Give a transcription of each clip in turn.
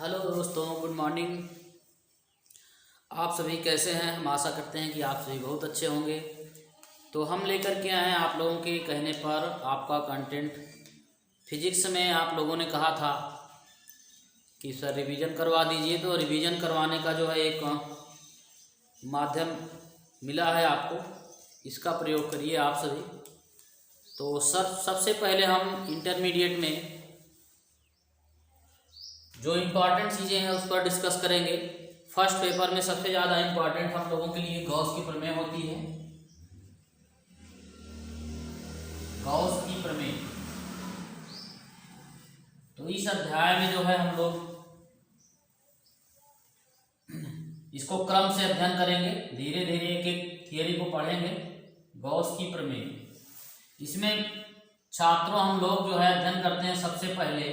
Hello दोस्तों, good morning. आप सभी कैसे हैं? हम आशा करते हैं कि आप सभी बहुत अच्छे होंगे। तो हम लेकर के आए हैं आप लोगों के कहने पर आपका कंटेंट। फिजिक्स में आप लोगों ने कहा था कि सर रिवीजन करवा दीजिए, तो रिवीजन करवाने का जो है एक माध्यम मिला है आपको, इसका प्रयोग करिए आप सभी। तो सर सबसे पहले हम इंटरमीडिएट में जो इम्पॉर्टेंट चीज़ें हैं उस पर डिस्कस करेंगे। फर्स्ट पेपर में सबसे ज़्यादा इम्पॉर्टेंट हम लोगों के लिए गॉस की प्रमेय होती है। गॉस की प्रमेय, तो इस अध्याय में जो है हम लोग इसको क्रम से अध्ययन करेंगे, धीरे धीरे एक एक थियरी को पढ़ेंगे। गॉस की प्रमेय, इसमें छात्रों हम लोग जो है अध्ययन करते हैं सबसे पहले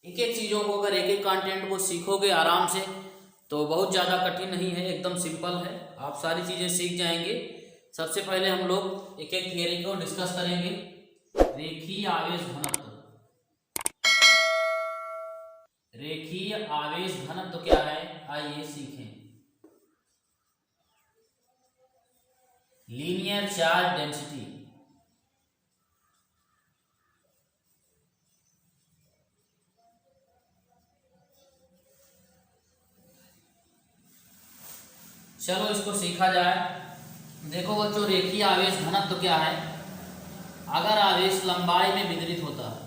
एक एक चीज़ों को, अगर एक एक कंटेंट को सीखोगे आराम से तो बहुत ज़्यादा कठिन नहीं है, एकदम सिंपल है, आप सारी चीज़ें सीख जाएंगे। सबसे पहले हम लोग एक एक थियरी को डिस्कस करेंगे। रेखीय आवेश घनत्व। रेखीय आवेश घनत्व क्या है, आइए सीखें। Linear charge density. चलो इसको सीखा जाए। देखो बच्चों, रेखीय आवेश घनत्व क्या है। अगर आवेश लंबाई में वितरित होता है,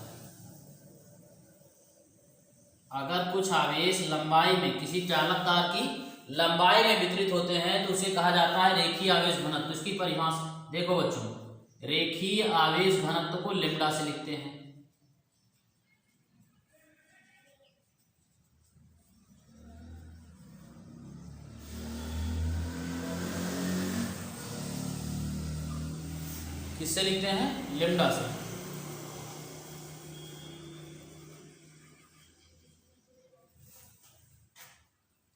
अगर कुछ आवेश लंबाई में, किसी चालक तार की लंबाई में वितरित होते हैं तो उसे कहा जाता है रेखीय आवेश घनत्व। इसकी परिभाषा देखो बच्चों, रेखीय आवेश घनत्व को लैम्डा से लिखते हैं। किससे लिखते हैं? लैम्डा से।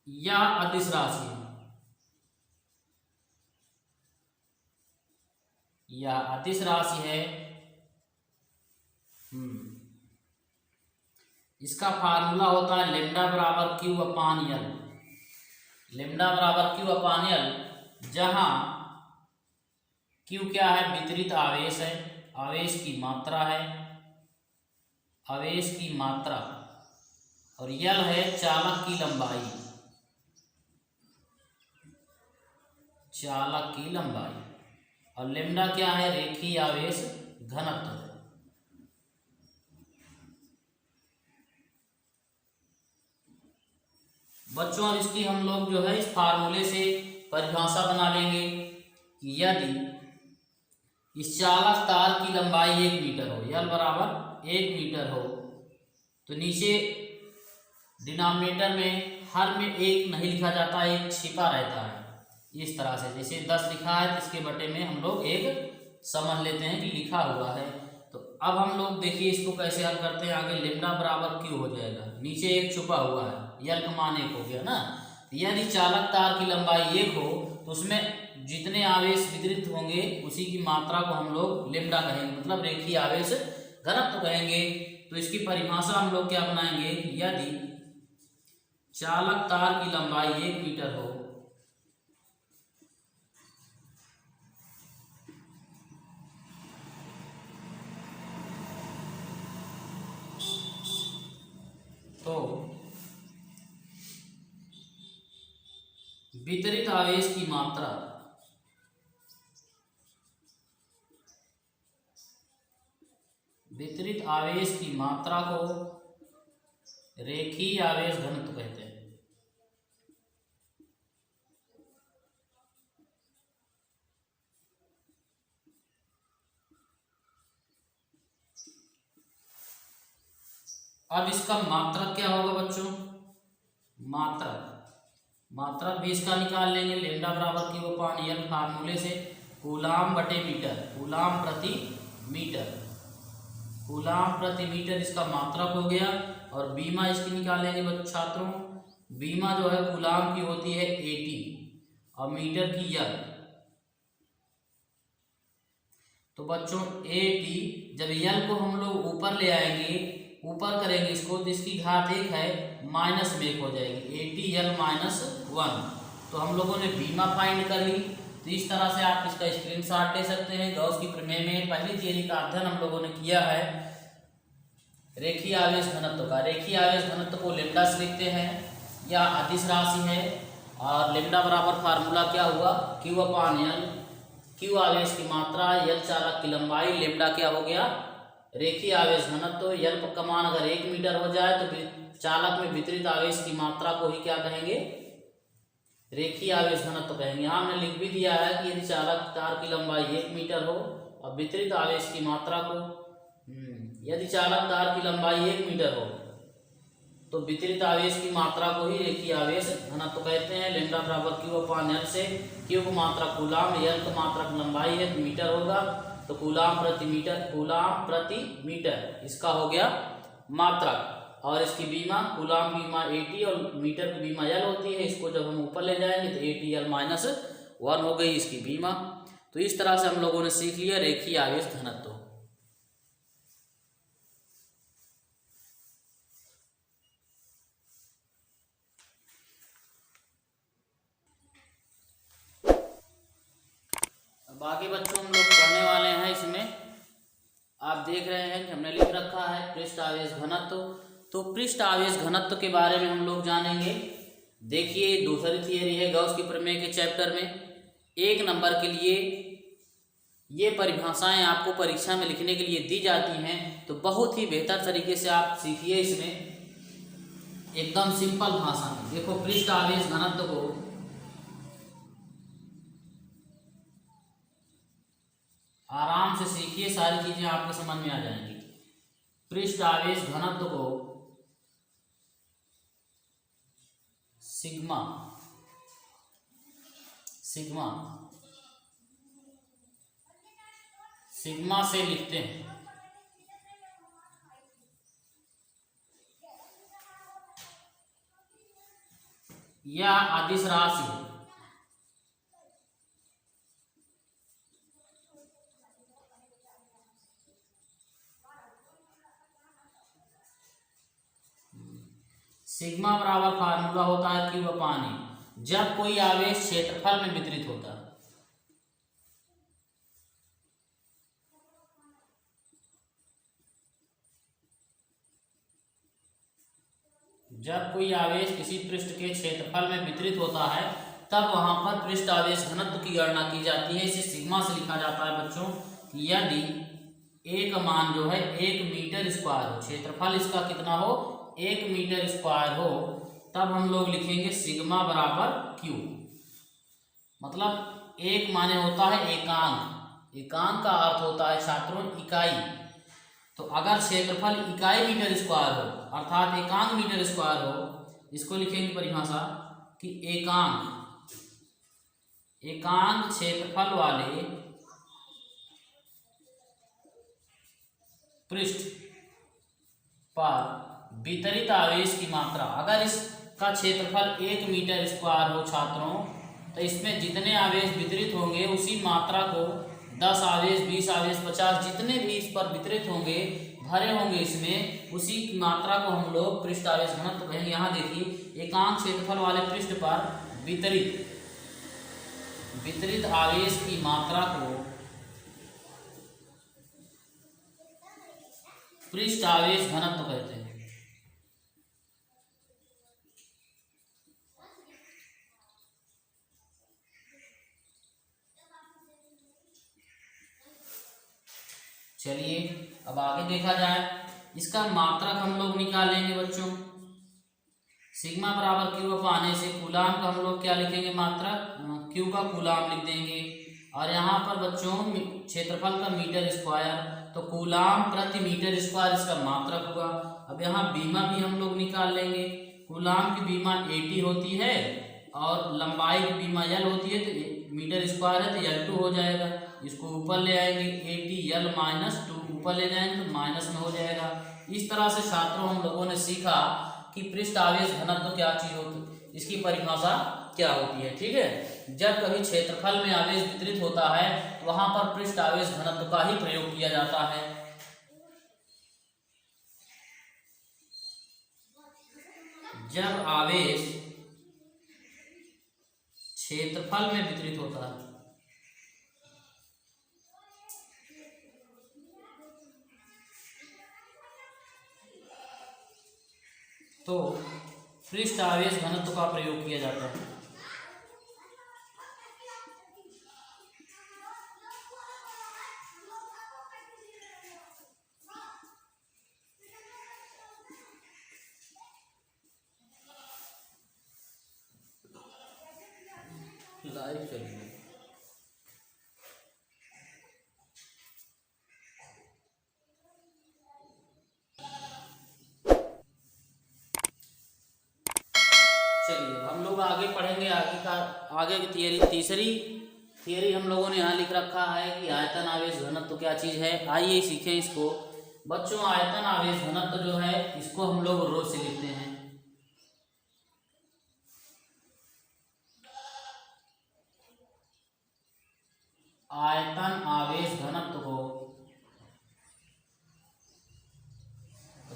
या अदिश राशि है, या अदिश राशि है। इसका फार्मूला होता है लैम्डा बराबर क्यू अपान एल। लैम्डा बराबर क्यू अपान एल, जहां क्यू क्या है? वितरित आवेश है, आवेश की मात्रा है, आवेश की मात्रा, और यल है चालक की लंबाई, चालक की लंबाई, और लैम्डा क्या है? रेखीय आवेश घनत्व। बच्चों अब इसकी हम लोग जो है इस फार्मूले से परिभाषा बना लेंगे कि यदि इस चालक तार की लंबाई 1 मीटर हो, यल बराबर 1 मीटर हो, तो नीचे डिनोमिनेटर में हर में 1 नहीं लिखा जाता, 1 छिपा रहता है। इस तरह से जैसे 10 लिखा है तो इसके बटे में हम लोग 1 समझ लेते हैं कि लिखा हुआ है। तो अब हम लोग देखिए इसको कैसे हल करते हैं। आगे लैम्डा बराबर क्यू हो जाएगा, नीचे 1 छुपा हुआ है, यल का मान 1 हो गया ना। यदि चालक तार की लंबाई 1 हो तो उसमें जितने आवेश वितरित होंगे उसी की मात्रा को हम लोग लैम्डा कहेंगे, मतलब रेखीय आवेश घनत्व कहेंगे। तो इसकी परिभाषा हम लोग क्या बनाएंगे, यदि चालक तार की लंबाई 1 मीटर हो तो वितरित आवेश की मात्रा वितरित आवेश की मात्रा को रेखीय आवेश घनत्व कहते हैं। अब इसका मात्रक क्या होगा बच्चों? मात्रक भी इसका निकाल लेंगे, लैम्डा बराबर क्यू अपान एल फार्मूले से। कूलाम बटे मीटर, कूलाम प्रति मीटर, कूलाम प्रति मीटर इसका मात्रक हो गया। और बीमा इसकी निकालेंगे बच्चों छात्रों, बीमा जो है कूलाम की होती है 80 और मीटर की यल। तो बच्चों 80, जब यल को हम लोग ऊपर ले आएंगे, ऊपर करेंगे इसको, तो इसकी घात 1 है, माइनस में 1 हो जाएगी, 80 यल माइनस 1। तो हम लोगों ने बीमा फाइंड कर ली। तो इस तरह से आप इसका स्क्रीनशॉट ले सकते हैं। गॉस की प्रमेय में पहली थियरी का अध्ययन हम लोगों ने किया है रेखीय आवेश घनत्व का। रेखीय आवेश घनत्व को लेमडा से लिखते हैं, या अदिश राशि है, और लेमडा बराबर फार्मूला क्या हुआ, क्यू अपान एल, क्यू आवेश की मात्रा, यल चालक की लंबाई, लेमडा क्या हो गया रेखीय आवेश घनत्व। यल का मान अगर 1 मीटर हो जाए तो चालक में वितरित आवेश की मात्रा को ही क्या कहेंगे, रेखीय आवेश घनत्व कहेंगे। यहाँ हमने लिख भी दिया है कि यदि चालक तार की लंबाई 1 मीटर हो और वितरित आवेश की मात्रा को, यदि चालक तार की लंबाई 1 मीटर हो तो वितरित आवेश की मात्रा को ही रेखीय आवेश घनत्व कहते हैं। लेमडा बराबर क्यू अपान एल से, क्यू को मात्रा कूलाम, एल को मात्रा मीटर है तो मीटर होगा, तो कूलाम प्रति मीटर, कूलाम प्रति मीटर इसका हो गया मात्रक। और इसकी बीमा, कूलाम बीमा 80 और मीटर की बीमा यल होती है। इसको जब हम ऊपर ले जाएंगे तो 80 यल माइनस 1 हो गई इसकी बीमा। तो इस तरह से हम लोगों ने सीख लिया रेखीय आवेश घनत्व। बाकी बच्चों हम लोग पढ़ने वाले हैं इसमें, आप देख रहे हैं कि हमने लिख रखा है पृष्ठ आवेश घनत्व। तो पृष्ठ आवेश घनत्व के बारे में हम लोग जानेंगे। देखिए दूसरी थियरी है गॉस की प्रमेय के चैप्टर में, 1 नंबर के लिए ये परिभाषाएं आपको परीक्षा में लिखने के लिए दी जाती हैं, तो बहुत ही बेहतर तरीके से आप सीखिए इसमें एकदम सिंपल भाषा में। देखो पृष्ठ आवेश घनत्व को आराम से सीखिए, सारी चीजें आपको समझ में आ जाएंगी। पृष्ठ आवेश घनत्व को सिग्मा सिग्मा सिग्मा से लिखते हैं। यह अदिश राशि है, सिग्मा बराबर फार्मूला होता है क्यू अपान ए, जब कोई आवेश क्षेत्रफल में वितरित होता है। जब कोई आवेश किसी पृष्ठ के क्षेत्रफल में वितरित होता है तब वहां पर पृष्ठ आवेश घनत्व की गणना की जाती है। इसे सिग्मा से लिखा जाता है बच्चों। यदि ए का मान जो है 1 मीटर स्क्वायर हो, क्षेत्रफल इसका कितना हो 1 मीटर स्क्वायर हो, तब हम लोग लिखेंगे सिग्मा बराबर क्यू। मतलब एक माने होता है एकांक, एकांक का अर्थ होता है छात्रों इकाई। तो अगर क्षेत्रफल इकाई मीटर स्क्वायर हो अर्थात एकांक मीटर स्क्वायर हो, इसको लिखेंगे परिभाषा कि एकांक क्षेत्रफल वाले पृष्ठ पर वितरित आवेश की मात्रा, अगर इसका क्षेत्रफल 1 मीटर स्क्वायर हो छात्रों, तो इसमें जितने आवेश वितरित होंगे उसी मात्रा को 10 आवेश 20 आवेश 50 जितने भी इस पर वितरित होंगे भरे होंगे इसमें, उसी की मात्रा को हम लोग पृष्ठ आवेश घनत्व कहेंगे। यहाँ देखिए एकांक क्षेत्रफल वाले पृष्ठ पर वितरित आवेश की मात्रा को पृष्ठ आवेश घनत्व कहते हैं। चलिए अब आगे देखा जाए, इसका मात्रक हम लोग निकालेंगे बच्चों। सिग्मा बराबर क्यू अपान ए से कूलाम का हम लोग क्या लिखेंगे मात्रक, क्यू का कूलाम लिख देंगे। और यहाँ पर बच्चों क्षेत्रफल का मीटर स्क्वायर, तो कूलाम प्रति मीटर स्क्वायर इसका मात्रक होगा। अब यहाँ बीमा भी हम लोग निकाल लेंगे। कूलाम की बीमा 80 होती है और लंबाई की बीमा यल होती है, तो मीटर स्क्वायर है तो L2 हो जाएगा। इसको ऊपर ले आएंगे, 80L-2 ऊपर ले जाएंगे तो माइनस में हो जाएगा। इस तरह से छात्रों हम लोगों ने सीखा कि पृष्ठ आवेश घनत्व क्या चीज होती, इसकी परिभाषा क्या होती है। ठीक है, जब कभी क्षेत्रफल में आवेश वितरित होता है वहां पर पृष्ठ आवेश घनत्व का ही प्रयोग किया जाता है। जब आवेश क्षेत्रफल में वितरित होता है तो पृष्ठ आवेश घनत्व का प्रयोग किया जाता है। लाइव चलिए, हम लोग आगे पढ़ेंगे। आगे की तीसरी थियरी हम लोगों ने यहाँ लिख रखा है कि आयतन आवेश घनत्व क्या चीज है। आइए सीखें इसको बच्चों। आयतन आवेश घनत्व जो है इसको हम लोग रो से लिखते हैं। आयतन आवेश घनत्व को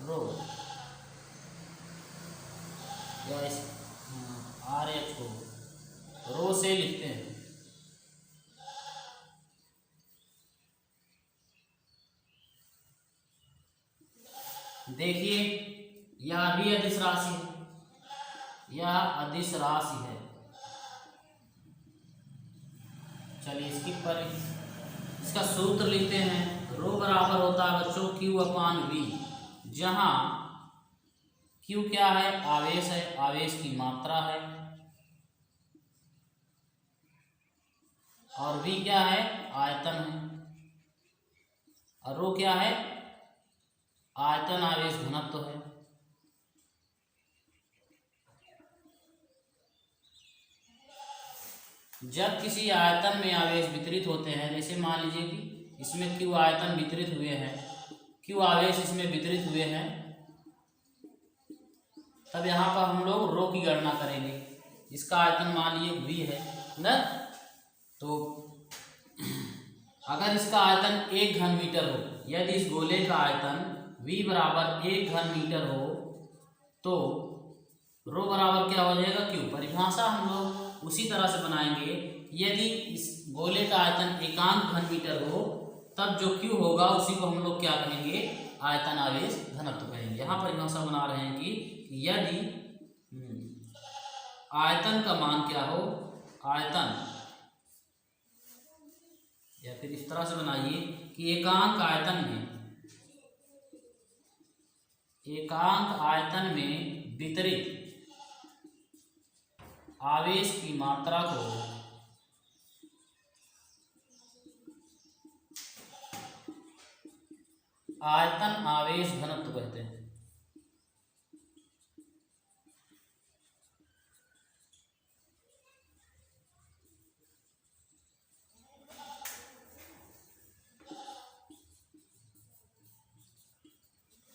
रो या RH को रो से लिखते हैं। देखिए यह भी अदिश राशि है, यह अदिश राशि है। चलिए इसका सूत्र लिखते हैं। रो बराबर होता है बच्चों Q/V, जहां Q क्या है, आवेश है, आवेश की मात्रा है, और V क्या है, आयतन है, और रो क्या है, आयतन आवेश घनत्व है। जब किसी आयतन में आवेश वितरित होते हैं, जैसे मान लीजिए कि इसमें Q आयतन वितरित हुए हैं, Q आवेश इसमें वितरित हुए हैं, तब यहाँ पर हम लोग रो की गणना करेंगे। इसका आयतन मान लीजिए V है ना, तो अगर इसका आयतन 1 घन मीटर हो, यदि इस गोले का आयतन V बराबर 1 घन मीटर हो तो रो बराबर क्या हो जाएगा, Q। परिभाषा हम लोग उसी तरह से बनाएंगे। यदि इस गोले का आयतन एकांक घन मीटर हो तब जो Q होगा उसी को हम लोग क्या कहेंगे, आयतन आवेश घनत्व कहेंगे। यहाँ परिभाषा बना रहे हैं कि यदि आयतन का मान क्या हो, आयतन, या फिर इस तरह से बनाइए कि एकांक आयतन में वितरित आवेश की मात्रा को आयतन आवेश घनत्व कहते हैं।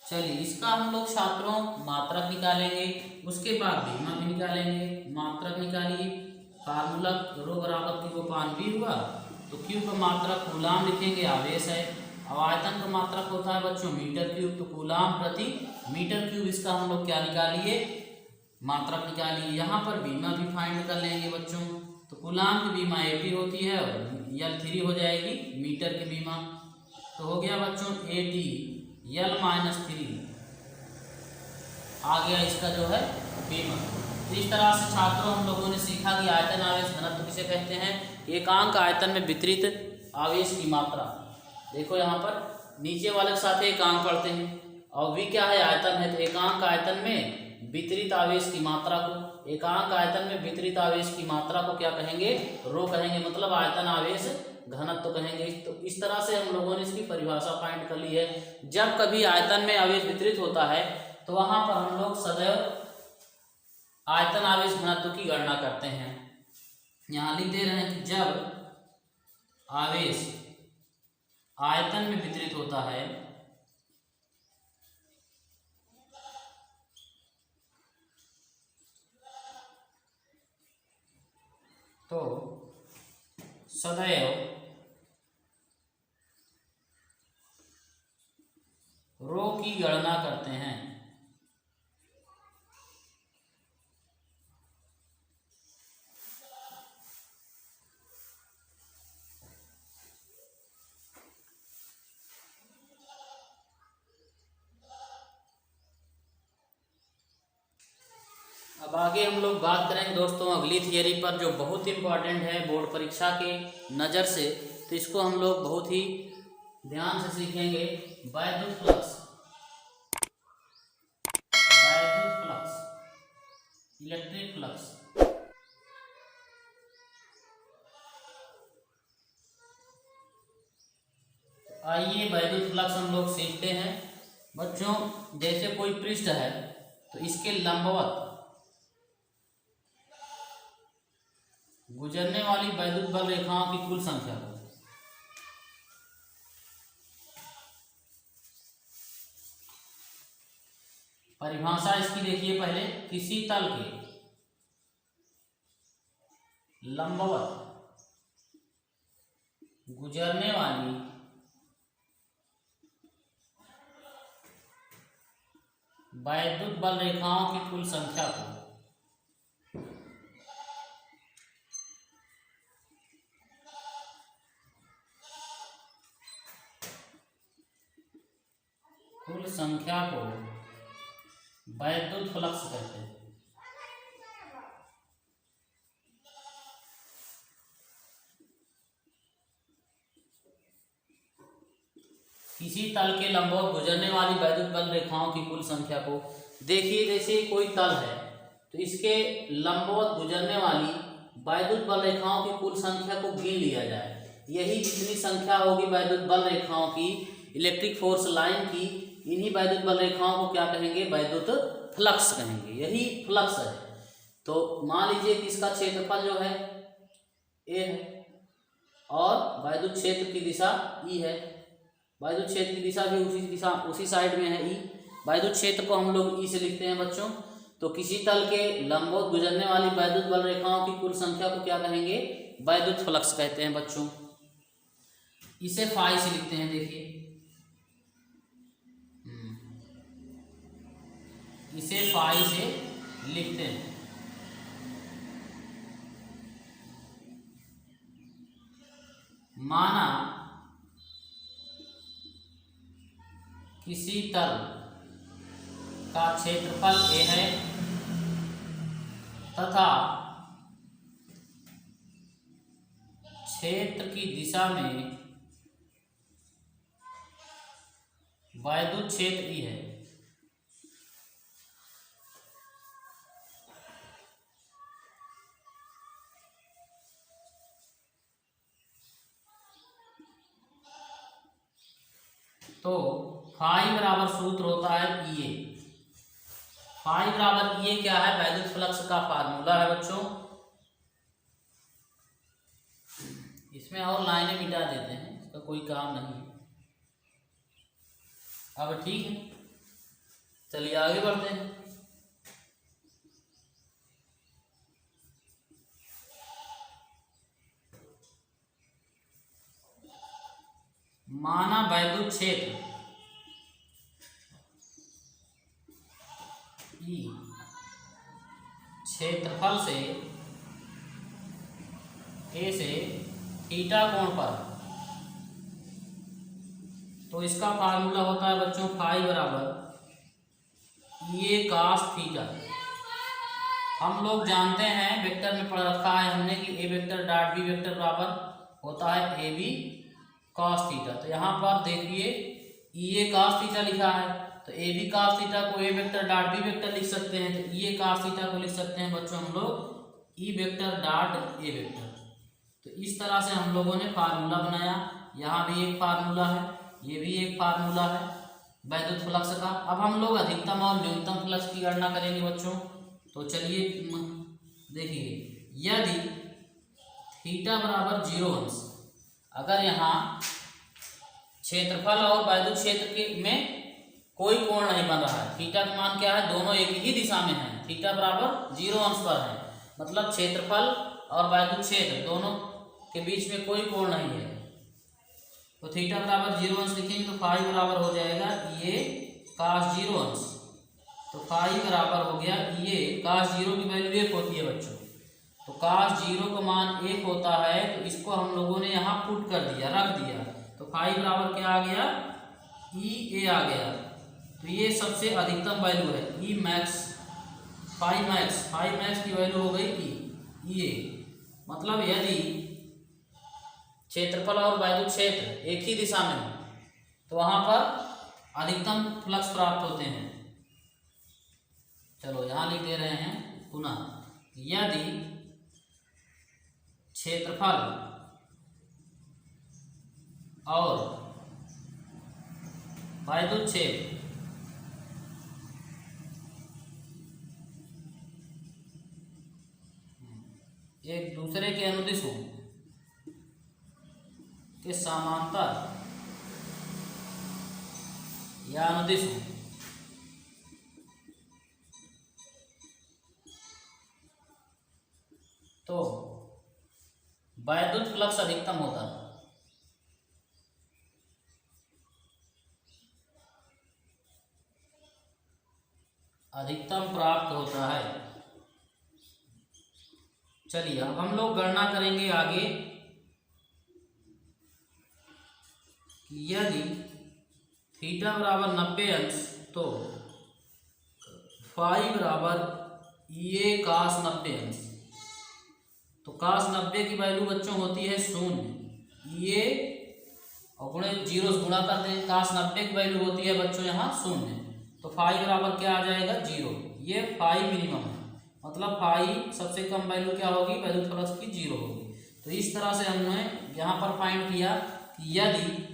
चलिए इसका हम लोग छात्रों मात्रक निकालेंगे, उसके बाद बीमा भी निकालेंगे। मात्रक निकालिए, फार्मूला रो बराबर Q/V हुआ तो Q का मात्रक कूलाम लिखेंगे, आवेश है। अब आयतन का मात्रक होता है बच्चों मीटर क्यूब, तो कूलाम प्रति मीटर क्यूब इसका हम लोग क्या निकालिए, मात्रक निकालिए। यहाँ पर बीमा भी फाइंड कर लेंगे बच्चों, तो कूलाम की बीमा AP होती है और L3 हो जाएगी मीटर की बीमा। तो हो गया बच्चों AT/L-3 आ गया इसका जो है बीमा। इस तरह से छात्रों हम लोगों ने सीखा कि आयतन आवेश घनत्व किसे कहते हैं, एकांक आयतन में वितरित आवेश की मात्रा। देखो यहाँ पर नीचे वाले के साथ एकांक पढ़ते हैं, और V क्या है, आयतन है, तो एकांक आयतन में वितरित आवेश की मात्रा को, एकांक आयतन में वितरित आवेश की मात्रा को क्या कहेंगे, रो कहेंगे, मतलब आयतन आवेश घनत्व कहेंगे। तो इस तरह से हम लोगों ने इसकी परिभाषा फाइंड कर ली है। जब कभी आयतन में आवेश वितरित होता है तो वहां पर हम लोग सदैव आयतन आवेश घनत्व की गणना करते हैं। यहाँ लिख दे रहे हैं कि जब आवेश आयतन में वितरित होता है तो सदैव रो की गणना करते हैं। अब आगे हम लोग बात करेंगे दोस्तों अगली थियरी पर, जो बहुत इंपॉर्टेंट है बोर्ड परीक्षा के नज़र से, तो इसको हम लोग बहुत ही ध्यान से सीखेंगे। वैद्युत फ्लक्स, इलेक्ट्रिक फ्लक्स। आइए वैद्युत फ्लक्स हम लोग सीखते हैं बच्चों। जैसे कोई पृष्ठ है तो इसके लंबवत गुजरने वाली वैद्युत बल रेखाओं की कुल संख्या को परिभाषा इसकी देखिए पहले। किसी तल के लंबवत गुजरने वाली वैद्युत बल रेखाओं की कुल संख्या को वैद्युत फ्लक्स कहते हैं। किसी तल के लंबवत गुजरने वाली वैद्युत बल रेखाओं की कुल संख्या को, देखिए जैसे कोई तल है तो इसके लंबवत गुजरने वाली वैद्युत बल रेखाओं की कुल संख्या को गिन लिया जाए। यही जितनी संख्या होगी वैद्युत बल रेखाओं की, इलेक्ट्रिक फोर्स लाइन की, इन्हीं वैद्युत बल रेखाओं को क्या कहेंगे? वैद्युत फ्लक्स कहेंगे। यही फ्लक्स है। तो मान लीजिए कि इसका क्षेत्रफल जो है ए है और वैद्युत क्षेत्र की दिशा ई है। वैद्युत क्षेत्र की दिशा भी उसी साइड में है ई। वैद्युत क्षेत्र को हम लोग ई से लिखते हैं बच्चों। तो किसी तल के लंबवत गुजरने वाली वैद्युत बल रेखाओं की कुल संख्या को क्या कहेंगे? वैद्युत फ्लक्स कहते हैं बच्चों। इसे फाई से लिखते हैं। देखिए इसे फाई से लिखते हैं। माना किसी तल का क्षेत्रफल ए है तथा क्षेत्र की दिशा में वैद्युत क्षेत्र ई है। तो फाई बराबर सूत्र होता है ई ए। फाई बराबर ई ए क्या है? वैद्युत फ्लक्स का फार्मूला है बच्चों। इसमें और लाइनें मिटा देते हैं, इसका कोई काम नहीं है। अब ठीक है, चलिए आगे बढ़ते हैं। माना वैद्युत क्षेत्र ई क्षेत्रफल से ए से थीटा कोण पर, तो इसका फार्मूला होता है बच्चों फाई बराबर ए कॉस थीटा। हम लोग जानते हैं, वेक्टर में पढ़ रखा है हमने कि ए वेक्टर डॉट बी वेक्टर बराबर होता है ए बी कॉस थीटा। तो यहाँ पर देखिए ई ए कॉस थीटा लिखा है, तो ए बी कॉस थीटा को ए वेक्टर डॉट बी वेक्टर लिख सकते हैं। तो ई ए कॉस थीटा को लिख सकते हैं बच्चों हम लोग E vector dot A vector. तो इस तरह से हम लोगों ने फार्मूला बनाया। यहाँ भी एक फार्मूला है, ये भी एक फार्मूला है वैद्युत फ्लक्स का। अब हम लोग अधिकतम और न्यूनतम फ्लक्स की गणना करेंगे बच्चों। तो चलिए देखिए, यदि थीटा बराबर 0 अंश। अगर यहाँ क्षेत्रफल और वैद्युत क्षेत्र के में कोई कोण नहीं बन रहा है, थीटा का मान क्या है, दोनों एक ही दिशा में है, थीटा बराबर 0 अंश पर है, मतलब क्षेत्रफल और वैद्युत क्षेत्र दोनों के बीच में कोई कोण नहीं है, तो थीटा बराबर 0 अंश लिखेंगे तो फाई बराबर हो जाएगा ये cos 0 अंश। तो फाई बराबर हो गया ये cos 0 की वैल्यू 1 होती है बच्चों, तो cos 0 का मान 1 होता है, तो इसको हम लोगों ने यहाँ पुट कर दिया, रख दिया, तो फाई बराबर क्या आ गया, ई ए आ गया। तो ये सबसे अधिकतम वैल्यू है ई मैक्स, फाई मैक्स की वैल्यू हो गई ई ए। मतलब यदि क्षेत्रफल और वैद्युत क्षेत्र एक ही दिशा में हो तो वहां पर अधिकतम फ्लक्स प्राप्त होते हैं। चलो यहां लिख दे रहे हैं पुनः, यदि क्षेत्रफल और वैद्युत क्षेत्र एक दूसरे के अनुदिश हो के समांतर या अनुदिश हो तो वैद्युत फ्लक्स अधिकतम होता है। अधिकतम प्राप्त होता है। चलिए अब हम लोग गणना करेंगे आगे कि यदि थीटा बराबर 90 अंश तो फाई बराबर ये cos 90 अंश। तो cos 90 की वैल्यू बच्चों होती है 0, ये और गुणे 0 से गुणा करते हैं, cos 90 की वैल्यू होती है बच्चों यहाँ 0, तो फाई बराबर क्या आ जाएगा 0। ये फाई मिनिमम है, मतलब फाई सबसे कम वैल्यू क्या होगी, वैद्युत फ्लक्स की 0 होगी। तो इस तरह से हमने यहाँ पर फाइंड किया कि यदि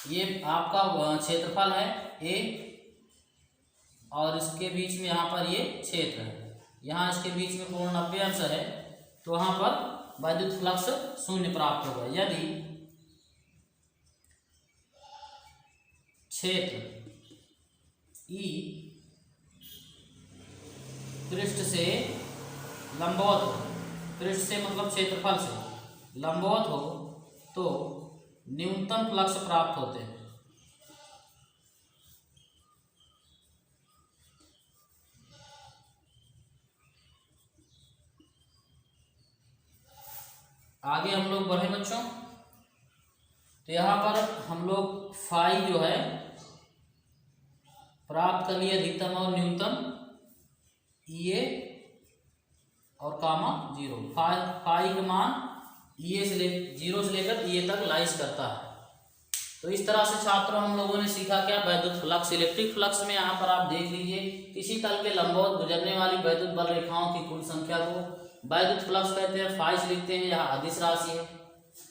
ये आपका क्षेत्रफल है ए और इसके बीच में यहाँ पर ये क्षेत्र है, यहाँ इसके बीच में कोण 90 अंश है, तो वहाँ पर वैद्युत फ्लक्स 0 प्राप्त होगा। यदि क्षेत्र ई पृष्ठ से लंबवत हो, पृष्ठ से मतलब क्षेत्रफल से लंबवत हो तो न्यूनतम फ्लक्स प्राप्त होते हैं। आगे हम लोग बढ़े बच्चों, तो यहाँ पर हम लोग फाई जो है प्राप्त कर लिए, अधिकतम और न्यूनतम ये और कामा 0। फाई का मान ये से 0 से लेकर ये तक लाइज करता है। तो इस तरह से छात्रों हम लोगों ने सीखा क्या, वैद्युत फ्लक्स। इलेक्ट्रिक फ्लक्स में यहाँ पर आप देख लीजिए, किसी तल के लंबवत गुजरने वाली वैद्युत बल रेखाओं की कुल संख्या को वैद्युत फ्लक्स कहते हैं। फाई से लिखते हैं, यहाँ अदिश राशि है।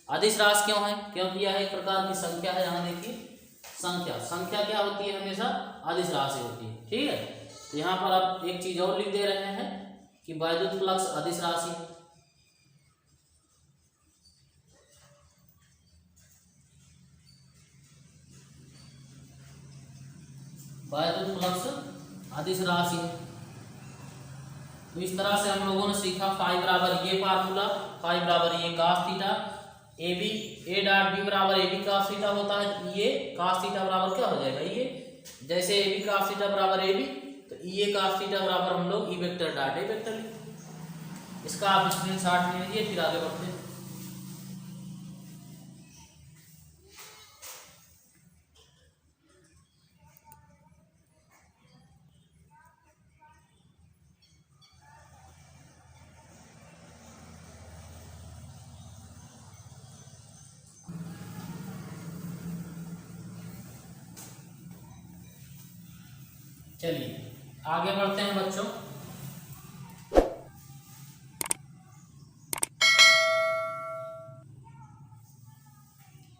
अदिश राशि क्यों है, क्योंकि यह एक प्रकार की संख्या है। यहाँ देखिए संख्या क्या होती है, हमेशा अदिश राशि होती है, ठीक है। तो यहाँ पर आप एक चीज और लिख दे रहे हैं कि वैद्युत फ्लक्स अदिश राशि, वैद्युत फ्लक्स अदिश राशि है। तो इस तरह से हम लोगों ने सीखा फाई बराबर ये फार्मूला, फाई बराबर ये cos theta, A B A dot B बराबर ए बी cos थीटा होता है। ये cos थीटा बराबर क्या हो जाएगा, ये जैसे ए बी cos थीटा बराबर ए बी, तो ये cos थीटा बराबर हम लोग E vector dot A vector लिखते। इसका आप स्क्रीनशॉट ले लीजिए, फिर आगे बढ़ते हैं। चलिए आगे बढ़ते हैं बच्चों।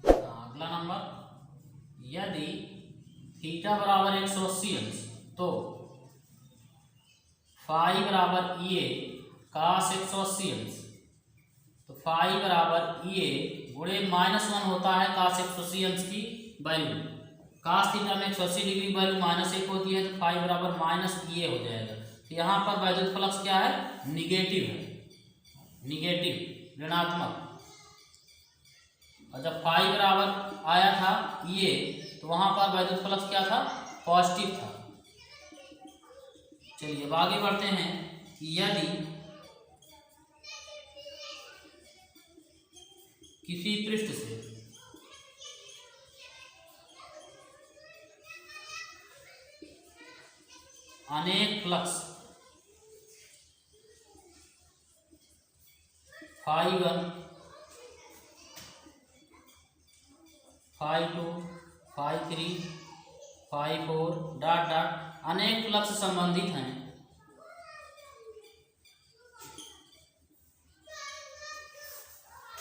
अगला नंबर, यदि थीटा बराबर 180 अंश तो फाई बराबर ये cos 180 अंश। तो फाई बराबर ये गुणे -1 होता है cos 180 अंश की वैल्यू। cos थीटा में 180 डिग्री वैल्यू -1 होती है, तो फाई बराबर माइनस ये हो जाएगा। तो यहाँ पर वैद्युत फ्लक्स क्या है, निगेटिव है, निगेटिव ऋणात्मक। और जब फाई बराबर आया था ये, तो वहां पर वैद्युत फ्लक्स क्या था, पॉजिटिव था। चलिए अब आगे बढ़ते हैं कि यदि किसी पृष्ठ से अनेक flux phi 1, phi 2, phi 3, phi 4 dot dot अनेक फ्लक्स संबंधित हैं,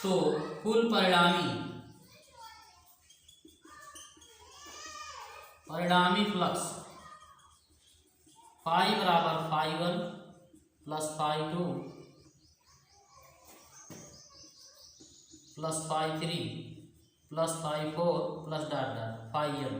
तो कुल परिणामी फ्लक्स फाई बराबर phi 1 plus phi 2 plus phi 3 plus phi 4 plus dot dot phi n।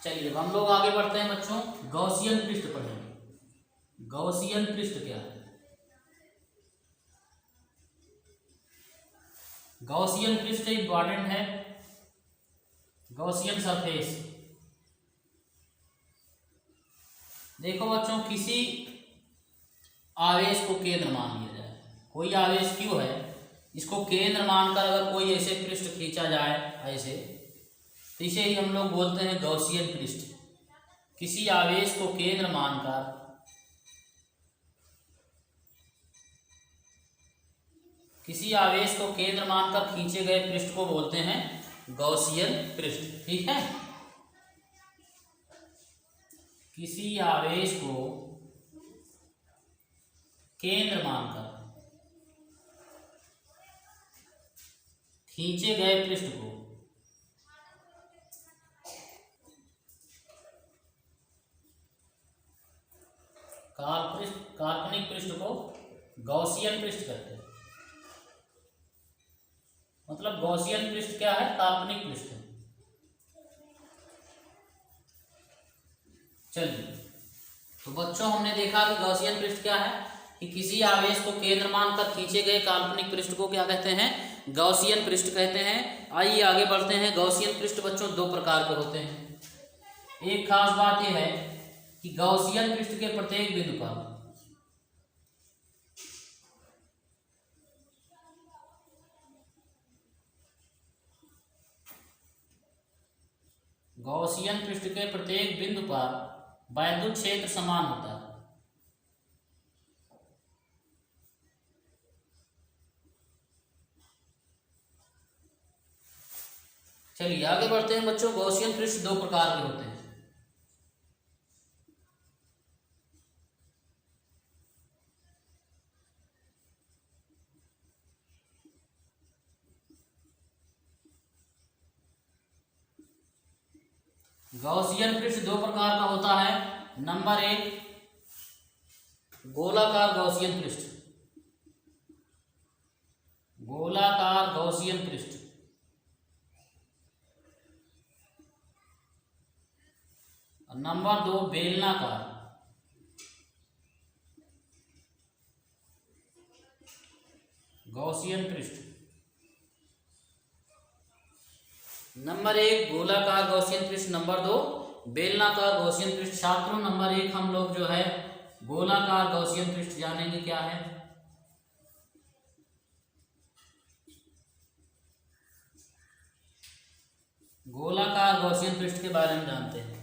चलिए अब हम लोग आगे बढ़ते हैं बच्चों, गॉसियन पृष्ठ पढ़ेंगे। गॉसियन पृष्ठ क्या है? गॉसियन पृष्ठ इंपॉर्टेंट है। गॉसियन सरफेस, देखो बच्चों, किसी आवेश को केंद्र मान लिया जाए। कोई आवेश क्यों है, इसको केंद्र मानकर अगर कोई ऐसे पृष्ठ खींचा जाए ऐसे, तो इसे ही हम लोग बोलते हैं गॉसियन पृष्ठ। किसी आवेश को केंद्र मानकर खींचे गए पृष्ठ को बोलते हैं गॉसियन पृष्ठ। ठीक है, किसी आवेश को केंद्र मानकर खींचे गए पृष्ठ को काल्पनिक पृष्ठ को गॉसियन पृष्ठ कहते हैं। मतलब गॉसियन पृष्ठ क्या है, काल्पनिक पृष्ठ है। चलिए तो बच्चों, हमने देखा कि गॉसियन पृष्ठ क्या है, कि किसी आवेश को केंद्र मानकर खींचे गए काल्पनिक पृष्ठ को क्या कहते हैं, गॉसियन पृष्ठ कहते हैं। आइए आगे बढ़ते हैं। गॉसियन पृष्ठ बच्चों दो प्रकार के होते हैं। एक खास बात यह है कि गॉसियन पृष्ठ के प्रत्येक बिंदु पर वैद्युत क्षेत्र समान होता है। चलिए आगे बढ़ते हैं बच्चों। गॉसियन पृष्ठ दो प्रकार के होते हैं। गॉसियन पृष्ठ दो प्रकार का होता है। नंबर 1, गोलाकार गॉसियन पृष्ठ। गोलाकार गॉसियन पृष्ठ। नंबर 2, बेलनाकार गॉसियन पृष्ठ। नंबर 1 गोलाकार गॉसियन पृष्ठ, नंबर 2 बेलनाकार गॉसियन पृष्ठ। छात्रों, नंबर 1 हम लोग जो है गोलाकार गॉसियन पृष्ठ जानेंगे क्या है। गोलाकार गॉसियन पृष्ठ के बारे में जानते हैं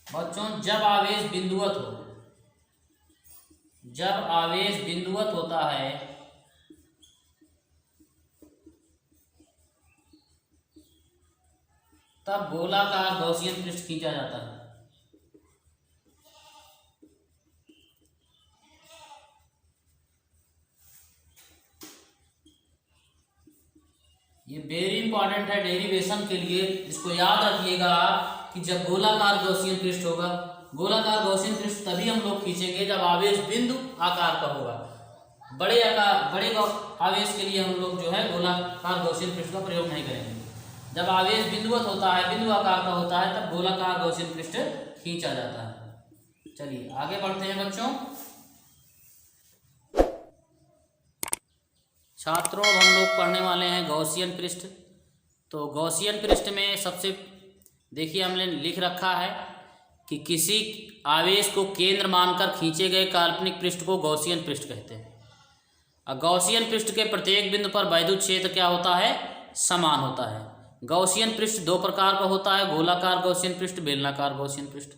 बच्चों। जब आवेश बिंदुवत होता है तब गोलाकार गॉसियन पृष्ठ खींचा जाता है। ये वेरी इंपॉर्टेंट है डेरिवेशन के लिए। इसको याद रखिएगा कि जब गोलाकार गॉसियन पृष्ठ होगा, गोलाकार गॉसियन पृष्ठ तभी हम लोग खींचेंगे जब आवेश बिंदु आकार का होगा। बड़े आवेश के लिए हम लोग जो है गोलाकार गॉसियन पृष्ठ का प्रयोग नहीं करेंगे। जब आवेश बिंदुवत होता है, बिंदु आकार का होता है, तब गोलाकार गॉसियन पृष्ठ खींचा जाता है। चलिए आगे बढ़ते हैं बच्चों। छात्रों अब हम लोग पढ़ने वाले हैं गॉसियन पृष्ठ। तो गॉसियन पृष्ठ में सबसे देखिए हमने लिख रखा है कि किसी आवेश को केंद्र मानकर खींचे गए काल्पनिक पृष्ठ को गॉसियन पृष्ठ कहते हैं। और गॉसियन पृष्ठ के प्रत्येक बिंदु पर वैद्युत क्षेत्र क्या होता है? समान होता है। गॉसियन पृष्ठ दो प्रकार का होता है, गोलाकार गॉसियन पृष्ठ, बेलनाकार गॉसियन पृष्ठ।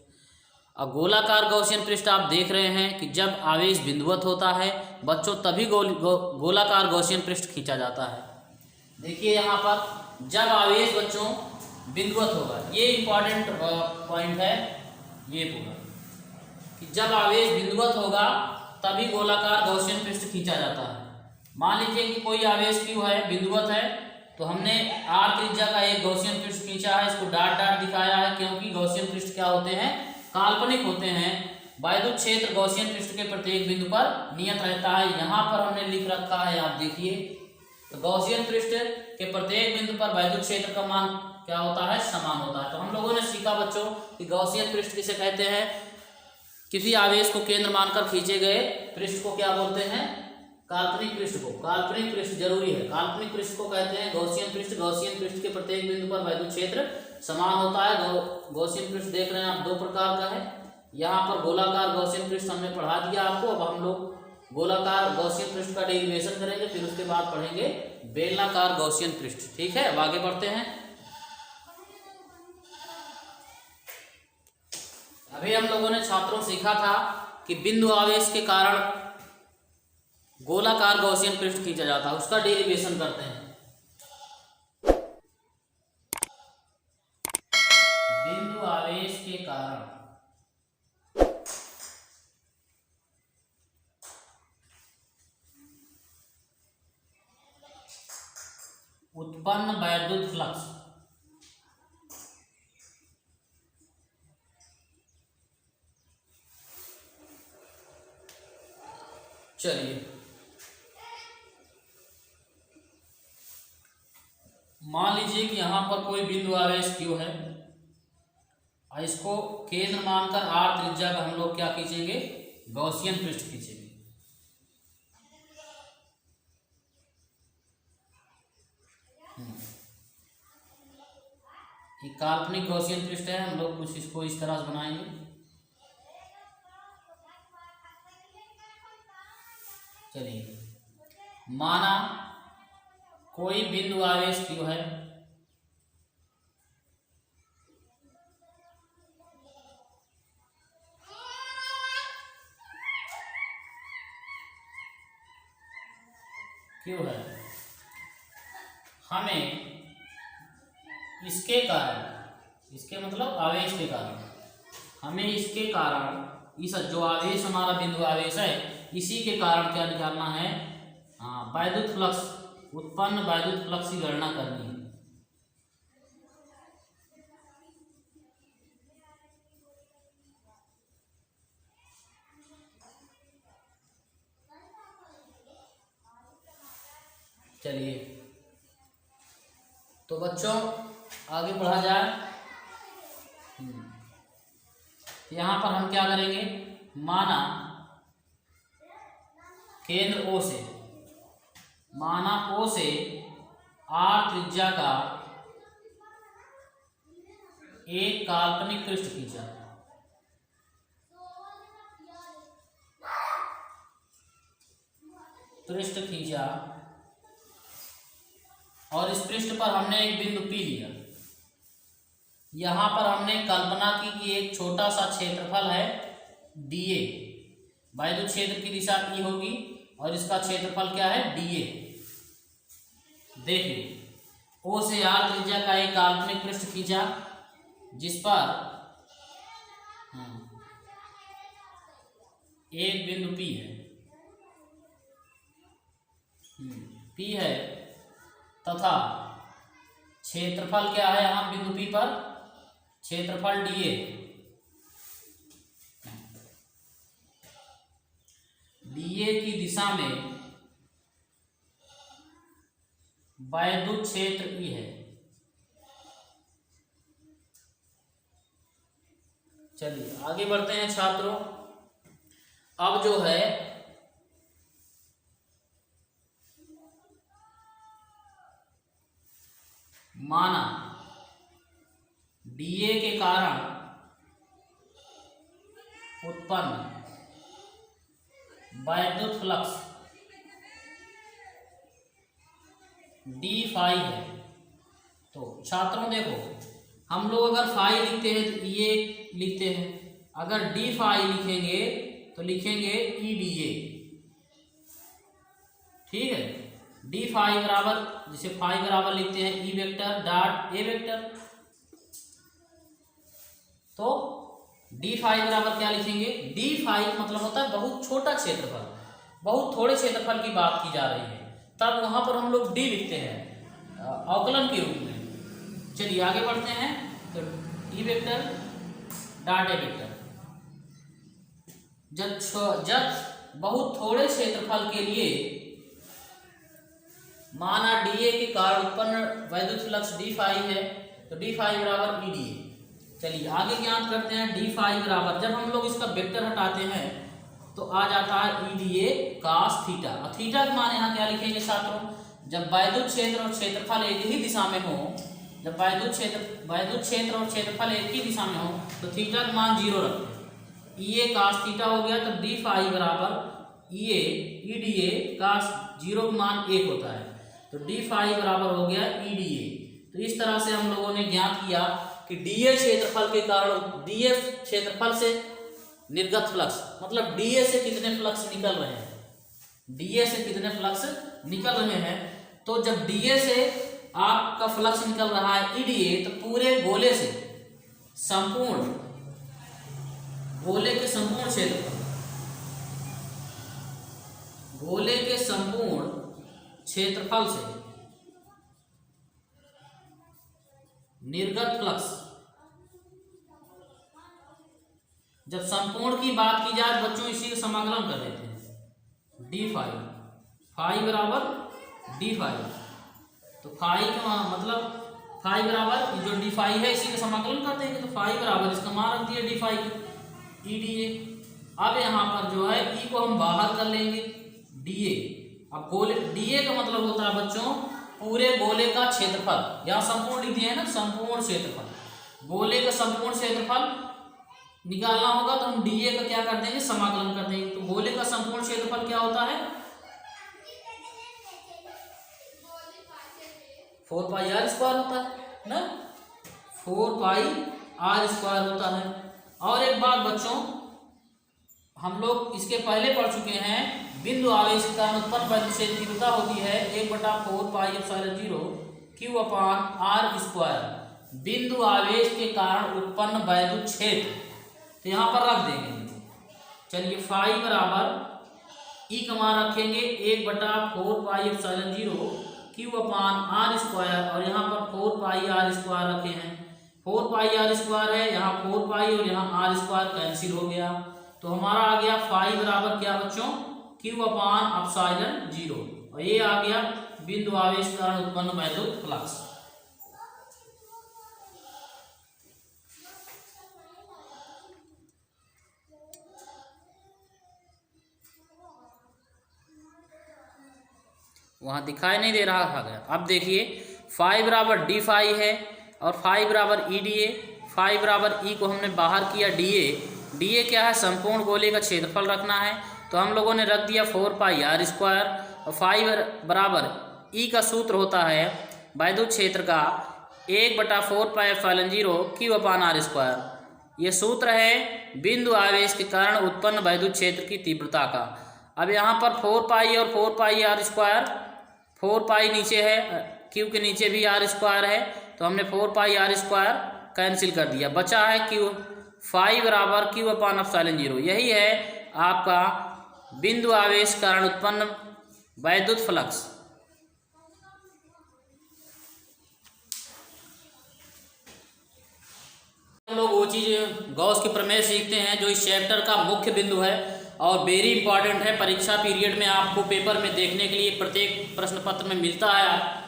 और गोलाकार गॉसियन पृष्ठ आप देख रहे हैं कि जब आवेश बिंदुवत होता है बच्चों, तभी गोलाकार गॉसियन पृष्ठ खींचा जाता है। देखिए यहाँ पर जब आवेश बच्चों बिंदुवत होगा, ये इंपॉर्टेंट पॉइंट है ये पूरा, कि जब आवेश बिंदुवत होगा तभी गोलाकार गॉसियन पृष्ठ खींचा जाता है। मान लीजिए कि कोई आवेश क्यू है, बिंदुवत है, तो हमने आर त्रिज्या का एक गॉसियन पृष्ठ खींचा है, इसको डॉट डॉट दिखाया है, क्योंकि गॉसियन पृष्ठ क्या होते हैं? काल्पनिक होते हैं। वैद्युत क्षेत्र गॉसियन पृष्ठ के प्रत्येक बिंदु पर नियत रहता है। यहाँ पर हमने लिख रखा है, आप देखिए, तो गॉसियन पृष्ठ के प्रत्येक बिंदु पर वैद्युत क्षेत्र का मान क्या होता है? समान होता है। तो हम लोगों ने सीखा बच्चों कि गॉसियन पृष्ठ किसे कहते हैं? किसी आवेश को केंद्र मानकर खींचे गए पृष्ठ को क्या बोलते हैं? काल्पनिक पृष्ठ को। काल्पनिक पृष्ठ जरूरी है, काल्पनिक पृष्ठ को कहते हैं गॉसियन पृष्ठ। गॉसियन पृष्ठ के प्रत्येक बिंदु पर वैद्युत क्षेत्र समान होता है। गॉसियन पृष्ठ देख रहे हैं आप, दो प्रकार का है। यहाँ पर गोलाकार गॉसियन पृष्ठ हमने पढ़ा दिया आपको। अब हम लोग गोलाकार गॉसियन पृष्ठ का डेरिवेशन करेंगे, फिर उसके बाद पढ़ेंगे बेलनाकार गॉसियन पृष्ठ। ठीक है, अब आगे बढ़ते हैं। अभी हम लोगों ने छात्रों सीखा था कि बिंदु आवेश के कारण गोलाकार गॉसियन पृष्ठ खींचा जाता है, उसका डेरिवेशन करते हैं। बिंदु आवेश के कारण उत्पन्न वैद्युत फ्लक्स चलिए मान लीजिए कि यहां पर कोई बिंदु आवेश क्यू है और इसको केंद्र मानकर आर त्रिज्या का हम लोग क्या खींचेंगे? गॉसियन पृष्ठ खींचेंगे। ये काल्पनिक गॉसियन पृष्ठ है, हम लोग कुछ इसको इस तरह से बनाएंगे। चलिए माना कोई बिंदु आवेश क्यू है, क्यू है, हमें इसके कारण, इसके मतलब आवेश के कारण, हमें इसके कारण इस जो आवेश हमारा बिंदु आवेश है इसी के कारण क्या निकालना है? वैद्युत फ्लक्स, उत्पन्न वैद्युत फ्लक्स की गणना करनी है। चलिए तो बच्चों आगे बढ़ा जाए। यहां पर हम क्या करेंगे? माना केंद्र O से, माना O से आर त्रिज्या का एक काल्पनिक पृष्ठ खींचा। पृष्ठ खींचा और इस पृष्ठ पर हमने एक बिंदु P लिया। यहां पर हमने कल्पना की कि एक छोटा सा क्षेत्रफल है dA, वैद्युत क्षेत्र की दिशा E होगी और इसका क्षेत्रफल क्या है? dA। देखिए O से R त्रिज्या का एक काल्पनिक पृष्ठ खींचा जिस पर एक बिंदु P है, P है तथा क्षेत्रफल क्या है यहाँ बिंदु P पर, क्षेत्रफल dA, dA की दिशा में वैद्युत क्षेत्र E है। चलिए आगे बढ़ते हैं छात्रों। अब जो है माना dA के कारण उत्पन्न वैद्युत फ्लक्स d फाई है। तो छात्रों देखो, हम लोग अगर फाई लिखते हैं तो ये लिखते हैं, अगर d फाई लिखेंगे तो लिखेंगे ई डी ए। ठीक है, d फाई बराबर, जिसे फाई बराबर लिखते हैं E vector dot A vector. तो d फाई बराबर क्या लिखेंगे, d फाई मतलब होता है बहुत छोटा क्षेत्रफल, बहुत थोड़े क्षेत्रफल की बात की जा रही है, तब वहां पर हम लोग d लिखते हैं अवकलन के रूप में। चलिए आगे बढ़ते हैं। तो E vector dot A vector, जब बहुत थोड़े क्षेत्रफल के लिए माना dA के कारण उत्पन्न वैद्युत फ्लक्स d फाई है, तो d फाई बराबर ई डी ए। चलिए आगे ज्ञात करते हैं d फाई बराबर, जब हम लोग इसका वेक्टर हटाते हैं तो आ जाता है E D A cos theta. और थीटा के मान यहाँ क्या लिखेंगे छात्रों, जब वैद्युत क्षेत्र और क्षेत्रफल एक ही दिशा में हो, जब वैद्युत क्षेत्र और क्षेत्रफल एक ही दिशा में हो तो थीटा का मान 0 रखते हैं। ई ए कास थीटा हो गया, तो d फाई बराबर ई डी ए कास 0 का मान 1 होता है, तो d फाई बराबर हो गया ई डी ए। तो इस तरह से हम लोगों ने ज्ञात किया कि dA क्षेत्रफल के कारण, dA क्षेत्रफल से निर्गत फ्लक्स, मतलब dA से कितने फ्लक्स निकल रहे हैं, dA से कितने फ्लक्स निकल रहे हैं। तो जब dA से आपका फ्लक्स निकल रहा है EDA, तो पूरे गोले से संपूर्ण गोले के संपूर्ण क्षेत्रफल, गोले के संपूर्ण क्षेत्रफल से निर्गत फ्लक्स, जब संपूर्ण की बात की जाए बच्चों इसी का समाकलन कर देते हैं, d फाई, फाई बराबर d फाई, तो फाई का मतलब फाई बराबर जो d फाई है इसी का समाकलन कर देंगे, तो फाई बराबर इसका मान रख दिया d phi E D A. अब यहाँ पर जो है ई को हम बाहर कर लेंगे dA। अब गोले dA का मतलब होता है बच्चों पूरे गोले का क्षेत्रफल, यहाँ संपूर्ण लिख दिया है ना, संपूर्ण क्षेत्रफल, गोले का संपूर्ण क्षेत्रफल निकालना होगा तो हम dA का क्या कर देंगे, समाकलन कर देंगे। तो गोले का संपूर्ण क्षेत्रफल क्या होता है, 4 पाई आर स्क्वायर होता है ना, 4 पाई आर स्क्वायर होता है। और एक बात बच्चों, हम लोग इसके पहले पढ़ चुके हैं, बिंदु आवेश के कारण उत्पन्न वैद्युत क्षेत्र की तीव्रता होती है 1/4 pi epsilon 0 Q upon R square. बिंदु आवेश के कारण उत्पन्न वैद्युत क्षेत्र, तो यहाँ पर रख देंगे। चलिए फाई बराबर ई का मान रखेंगे 1/4 pi epsilon 0 Q upon R square, और यहाँ पर 4 पाई आर स्क्वायर रखे हैं, 4 पाई आर स्क्वायर है, यहाँ 4 पाई और यहाँ आर स्क्वायर कैंसिल हो गया, तो हमारा आ गया फाई बराबर क्या बच्चों, Q अपान एप्सिलॉन 0, और ये आ गया बिंदु आवेश के कारण उत्पन्न वैद्युत फ्लक्स। वहां दिखाई नहीं दे रहा था। अब देखिए फाई बराबर d फाई है और फाई बराबर ई डी ए, फाई बराबर ई को हमने बाहर किया dA क्या है, संपूर्ण गोले का क्षेत्रफल रखना है, तो हम लोगों ने रख दिया 4 पाई आर स्क्वायर, और फाई बराबर ई का सूत्र होता है वैद्युत क्षेत्र का 1/4 pi epsilon 0 Q upon R square. ये सूत्र है बिंदु आवेश के कारण उत्पन्न वैद्युत क्षेत्र की तीव्रता का। अब यहाँ पर 4 पाई और 4 पाई आर स्क्वायर, 4 पाई नीचे है, Q के नीचे भी आर स्क्वायर है, तो हमने 4 पाई आर स्क्वायर कैंसिल कर दिया, बचा है Q, फाई बराबर Q अपान एप्सिलॉन 0। यही है आपका बिंदु आवेश कारण उत्पन्न वैद्युत फ्लक्स। लोग वो चीज़ गॉस के प्रमेय सीखते हैं जो इस चैप्टर का मुख्य बिंदु है और वेरी इंपॉर्टेंट है। परीक्षा पीरियड में आपको पेपर में देखने के लिए प्रत्येक प्रश्न पत्र में मिलता है।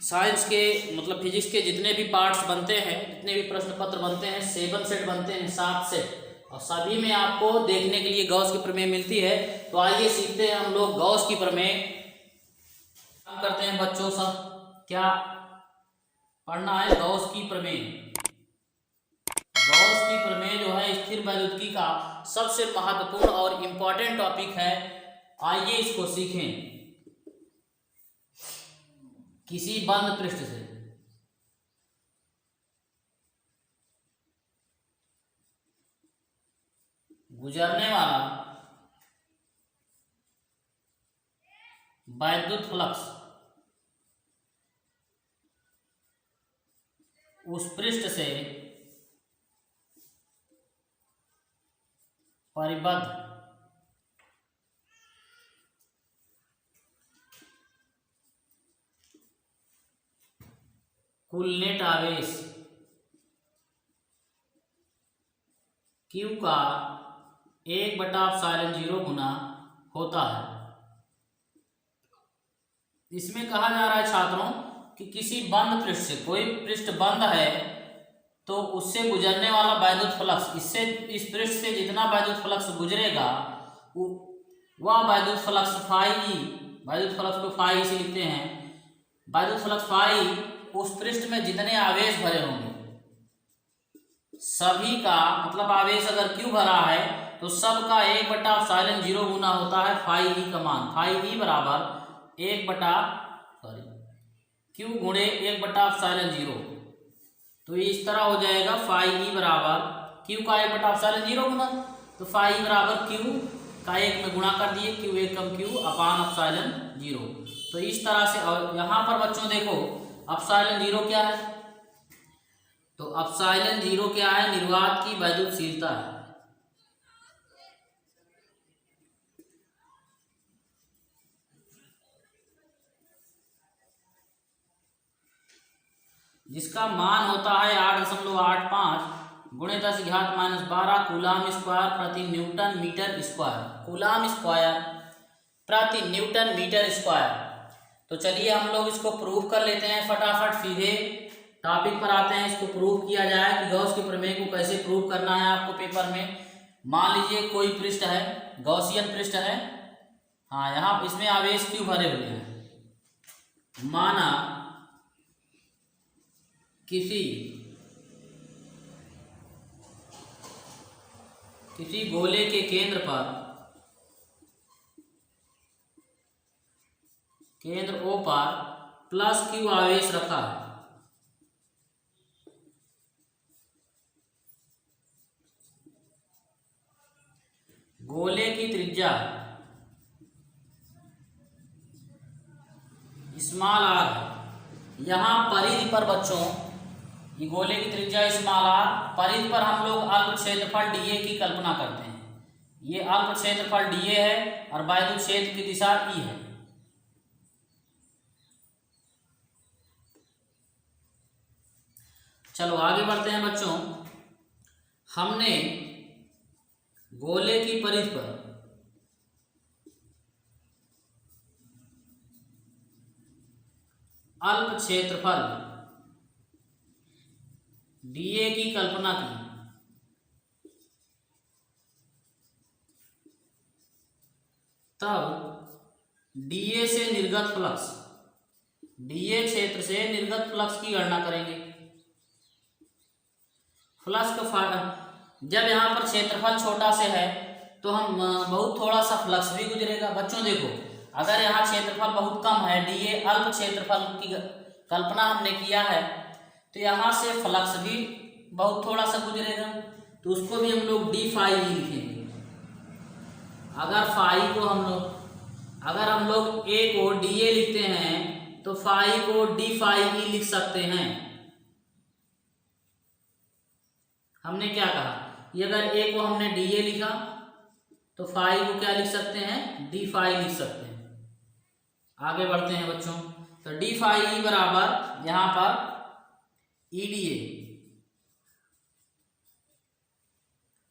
साइंस के मतलब फिजिक्स के जितने भी पार्ट्स बनते हैं, जितने भी प्रश्न पत्र बनते हैं, 7 सेट बनते हैं, 7 सेट, और सभी में आपको देखने के लिए गॉस की प्रमेय मिलती है। तो आइए सीखते हैं हम लोग गॉस की प्रमेय। काम करते हैं बच्चों, सब क्या पढ़ना है? गॉस की प्रमेय। गॉस की प्रमेय जो है स्थिर वैद्युतिकी का सबसे महत्वपूर्ण और इम्पोर्टेंट टॉपिक है। आइए इसको सीखें। किसी बंद पृष्ठ से गुजरने वाला वैद्युत फ्लक्स उस पृष्ठ से परिबद्ध कुल नेट आवेश Q का 1/ε0 गुना होता है। इसमें कहा जा रहा है छात्रों कि किसी बंद पृष्ठ से, कोई पृष्ठ बंद है तो उससे गुजरने वाला वैद्युत फ्लक्स, इससे इस पृष्ठ से जितना वैद्युत फ्लक्स गुजरेगा वह वैद्युत फ्लक्स फाई, वैद्युत फ्लक्स को फाई से लिखते हैं। वैद्युत फ्लक्स फाई उस पृष्ठ में जितने आवेश भरे होंगे सभी का, मतलब आवेश अगर Q भरा है तो सब का 1/ε0 गुना होता है फाई ई का मान। फाई ई बराबर Q गुणे 1/ε0। तो इस तरह हो जाएगा फाई ई बराबर Q का 1/ε0 गुना, तो फाई ई बराबर Q का 1 में गुणा कर दिए, Q 1 कम Q अपान ε0। तो इस तरह से, और यहाँ पर बच्चों देखो ε0 क्या है? तो ε0 क्या है? निर्वात की वैद्युतशीलता है। जिसका मान होता है 8.85 गुणे 10⁻12 कूलाम स्क्वायर प्रति newton metre square. Coulomb square प्रति न्यूटन मीटर स्क्वायर। तो चलिए हम लोग इसको प्रूफ कर लेते हैं फटाफट, सीधे टॉपिक पर आते हैं। इसको प्रूफ किया जाए कि गॉस के प्रमेय को कैसे प्रूफ करना है आपको पेपर में। मान लीजिए कोई पृष्ठ है, गॉसियन पृष्ठ है, हाँ, यहाँ इसमें आवेश Q भरे हुए हैं। माना किसी गोले के केंद्र O पर प्लस Q आवेश रखा है। गोले की त्रिज्या स्मॉल r है। यहाँ परिधि पर बच्चों, ये गोले की त्रिज्या स्मॉल r, परिधि पर हम लोग अल्प क्षेत्रफल dA की कल्पना करते हैं। ये अल्प क्षेत्रफल dA है और वैद्युत क्षेत्र की दिशा E है। चलो आगे बढ़ते हैं बच्चों। हमने गोले की परिधि पर अल्प क्षेत्रफल dA की कल्पना की। तब dA से निर्गत फ्लक्स, dA क्षेत्र से निर्गत फ्लक्स की गणना करेंगे। फ्लक्स का जब यहाँ पर क्षेत्रफल छोटा से है तो हम बहुत थोड़ा सा फ्लक्स भी गुजरेगा। बच्चों देखो, अगर यहाँ क्षेत्रफल बहुत कम है, dA अल्प क्षेत्रफल की कल्पना हमने किया है, तो यहाँ से फ्लक्स भी बहुत थोड़ा सा गुजरेगा, तो उसको भी हम लोग d फाई ई लिखेंगे। अगर हम लोग A को dA लिखते हैं तो फाई को d फाई ई लिख सकते हैं। हमने क्या कहा, ये अगर A को हमने dA लिखा तो फाई को क्या लिख सकते हैं? d फाई लिख सकते हैं। आगे बढ़ते हैं बच्चों। तो d फाई ई बराबर यहाँ पर EDA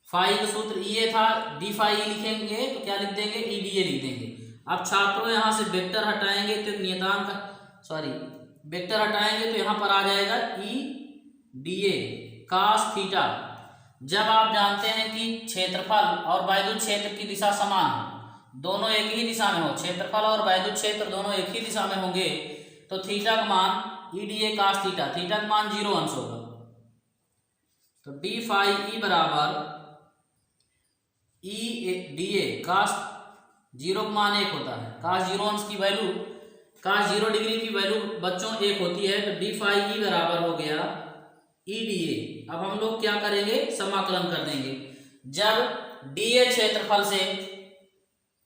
फाई का सूत्र ये था, डी फाई लिखेंगे तो क्या लिख देंगे, ई डी ए लिख देंगे। अब छात्रों यहाँ से वेक्टर हटाएंगे तो एक नियतांक, सॉरी वेक्टर हटाएंगे तो यहाँ पर आ जाएगा ई डी ए कास थीटा। जब आप जानते हैं कि क्षेत्रफल और वैद्युत क्षेत्र की दिशा समान हो, दोनों एक ही दिशा में हो, क्षेत्रफल और वैद्युत क्षेत्र दोनों एक ही दिशा में होंगे, तो थीटा का मान E D A cos theta, theta का मान 0 अंश होगा। तो डी फाई ई बराबर ई डी ए कास 0 का मान 1 होता है। कास 0 अंश की वैल्यू, कास 0 डिग्री की वैल्यू बच्चों 1 होती है। तो डी फाई ई बराबर हो गया ई डी ए। अब हम लोग क्या करेंगे, समाकलन कर देंगे। जब डी ए क्षेत्रफल से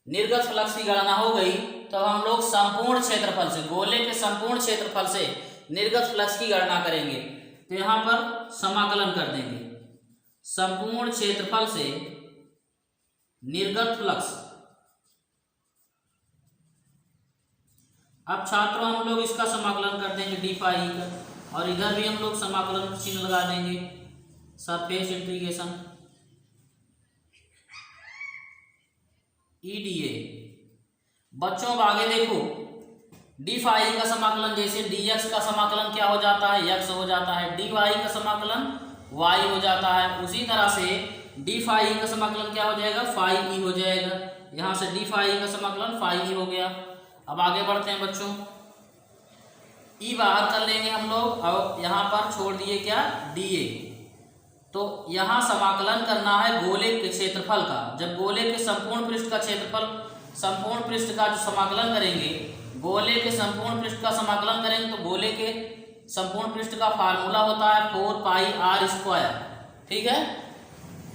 निर्गत फ्लक्स की गणना हो गई तो हम लोग संपूर्ण क्षेत्रफल से, गोले के संपूर्ण क्षेत्रफल से निर्गत फ्लक्स की गणना करेंगे। तो यहां पर समाकलन कर देंगे, संपूर्ण क्षेत्रफल से निर्गत फ्लक्स। अब छात्रों हम लोग इसका समाकलन कर देंगे डी फाई का, और इधर भी हम लोग समाकलन चिन्ह लगा देंगे, सरफेस इंटीग्रेशन ई डी ए। बच्चों अब आगे देखो, डी फाई का समाकलन जैसे डी एक्स का समाकलन क्या हो जाता है, एक्स हो जाता है, डी वाई का समाकलन वाई हो जाता है, उसी तरह से डी फाई का समाकलन क्या हो जाएगा, फाई ई हो जाएगा। यहाँ से डी फाई का समाकलन फाई ई हो गया। अब आगे बढ़ते हैं बच्चों, ई बाहर कर लेंगे हम लोग, और यहाँ पर छोड़ दिए क्या, डी ए। तो यहाँ समाकलन करना है गोले के क्षेत्रफल का। जब गोले के संपूर्ण पृष्ठ का क्षेत्रफल, संपूर्ण पृष्ठ का जो समाकलन करेंगे, गोले के संपूर्ण पृष्ठ का समाकलन करेंगे, तो गोले के संपूर्ण पृष्ठ का फार्मूला होता है 4 पाई आर स्क्वायर। ठीक है,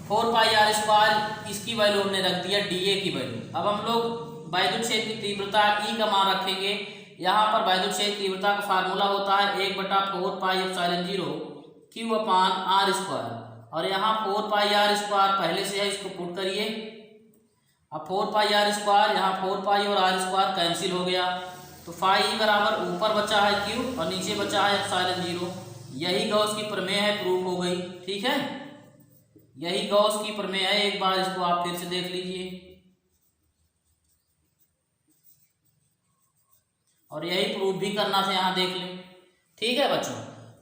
4 पाई आर स्क्वायर, इसकी वैल्यू हमने रख दिया डी ए की वैल्यू। अब हम लोग वैद्युत क्षेत्र की तीव्रता ई का मान रखेंगे। यहाँ पर वैद्युत क्षेत्र तीव्रता का फार्मूला होता है 1/4 pi epsilon 0 Q upon R square, और यहाँ 4 पाई आर स्क्वायर पहले से है, इसको पुट करिए। अब 4 पाई आर स्क्वायर, यहाँ 4 पाई और आर स्क्वायर कैंसिल हो गया, तो फाई बराबर ऊपर बचा है क्यू और नीचे बचा है एप्सिलॉन 0। यही गॉस की प्रमेय है, प्रूफ हो गई। ठीक है, यही गॉस की प्रमेय है, एक बार इसको आप फिर से देख लीजिए, और यही प्रूफ भी करना था, यहाँ देख लें। ठीक है बच्चों,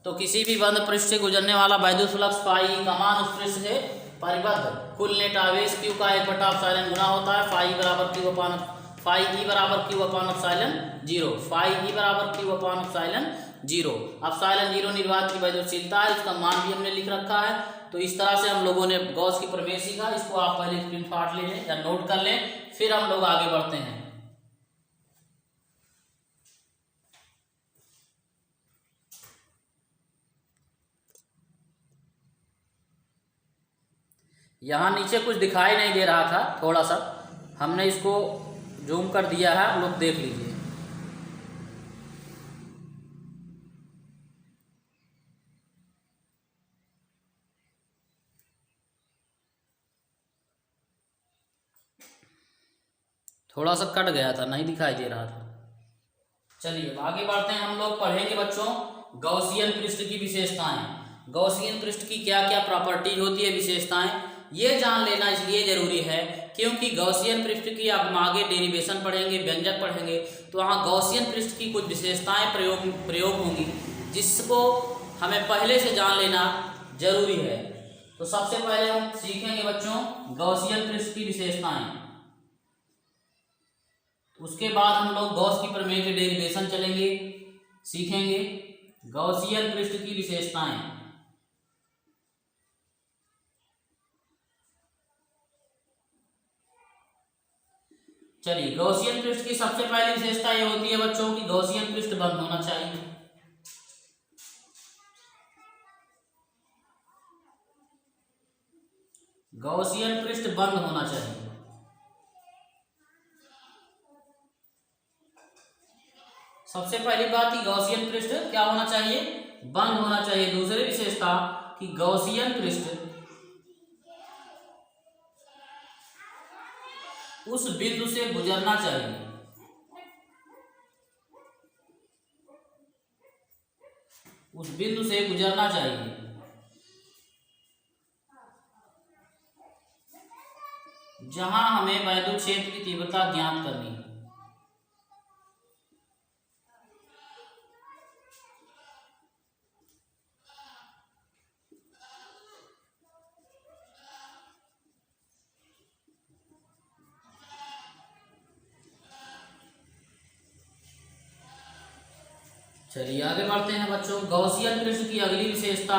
तो किसी भी बंद पृष्ठ से गुजरने वाला वैद्युत फ्लक्स फाई का मान उस पृष्ठ से परिबद्ध कुल नेट आवेश क्यू का 1/एप्सिलॉन गुना होता है। फाई बराबर क्यू अपान, फाई ई बराबर क्यू अपान एप्सिलॉन 0, फाई ई बराबर क्यू अपान एप्सिलॉन 0। एप्सिलॉन 0 निर्वात की वैद्युतशीलता है, इसका मान भी हमने लिख रखा है। तो इस तरह से हम लोगों ने गॉस की प्रमेय सीखा। इसको आप पहले स्क्रीनशॉट ले लें या नोट कर लें, फिर हम लोग आगे बढ़ते हैं। यहाँ नीचे कुछ दिखाई नहीं दे रहा था, थोड़ा सा हमने इसको जूम कर दिया है, आप लोग देख लीजिए। थोड़ा सा कट गया था, नहीं दिखाई दे रहा था। चलिए अब आगे बढ़ते हैं, हम लोग पढ़ेंगे बच्चों गॉसियन पृष्ठ की विशेषताएं। गॉसियन पृष्ठ की क्या क्या प्रॉपर्टी होती है, विशेषताएं, ये जान लेना इसलिए जरूरी है क्योंकि गॉसियन पृष्ठ की आप आगे डेरिवेशन पढ़ेंगे, व्यंजक पढ़ेंगे, तो वहाँ गॉसियन पृष्ठ की कुछ विशेषताएं प्रयोग होंगी, जिसको हमें पहले से जान लेना जरूरी है। तो सबसे पहले हम सीखेंगे बच्चों गॉसियन पृष्ठ की विशेषताएं, उसके बाद हम लोग गॉस की प्रमेय के डेरिवेशन चलेंगे, सीखेंगे गॉसियन पृष्ठ की विशेषताएं। चलिए, गॉसियन पृष्ठ की सबसे पहली विशेषता ये होती है बच्चों की गॉसियन पृष्ठ बंद होना चाहिए। गॉसियन पृष्ठ बंद होना चाहिए। सबसे पहली बात कि गॉसियन पृष्ठ क्या होना चाहिए, बंद होना चाहिए। दूसरी विशेषता कि गॉसियन पृष्ठ उस बिंदु से गुजरना चाहिए, उस बिंदु से गुजरना चाहिए। जहां हमें वैद्युत क्षेत्र की तीव्रता ज्ञात करनी है। चलिए आगे बढ़ते हैं बच्चों। गॉसियन पृष्ठ की अगली विशेषता,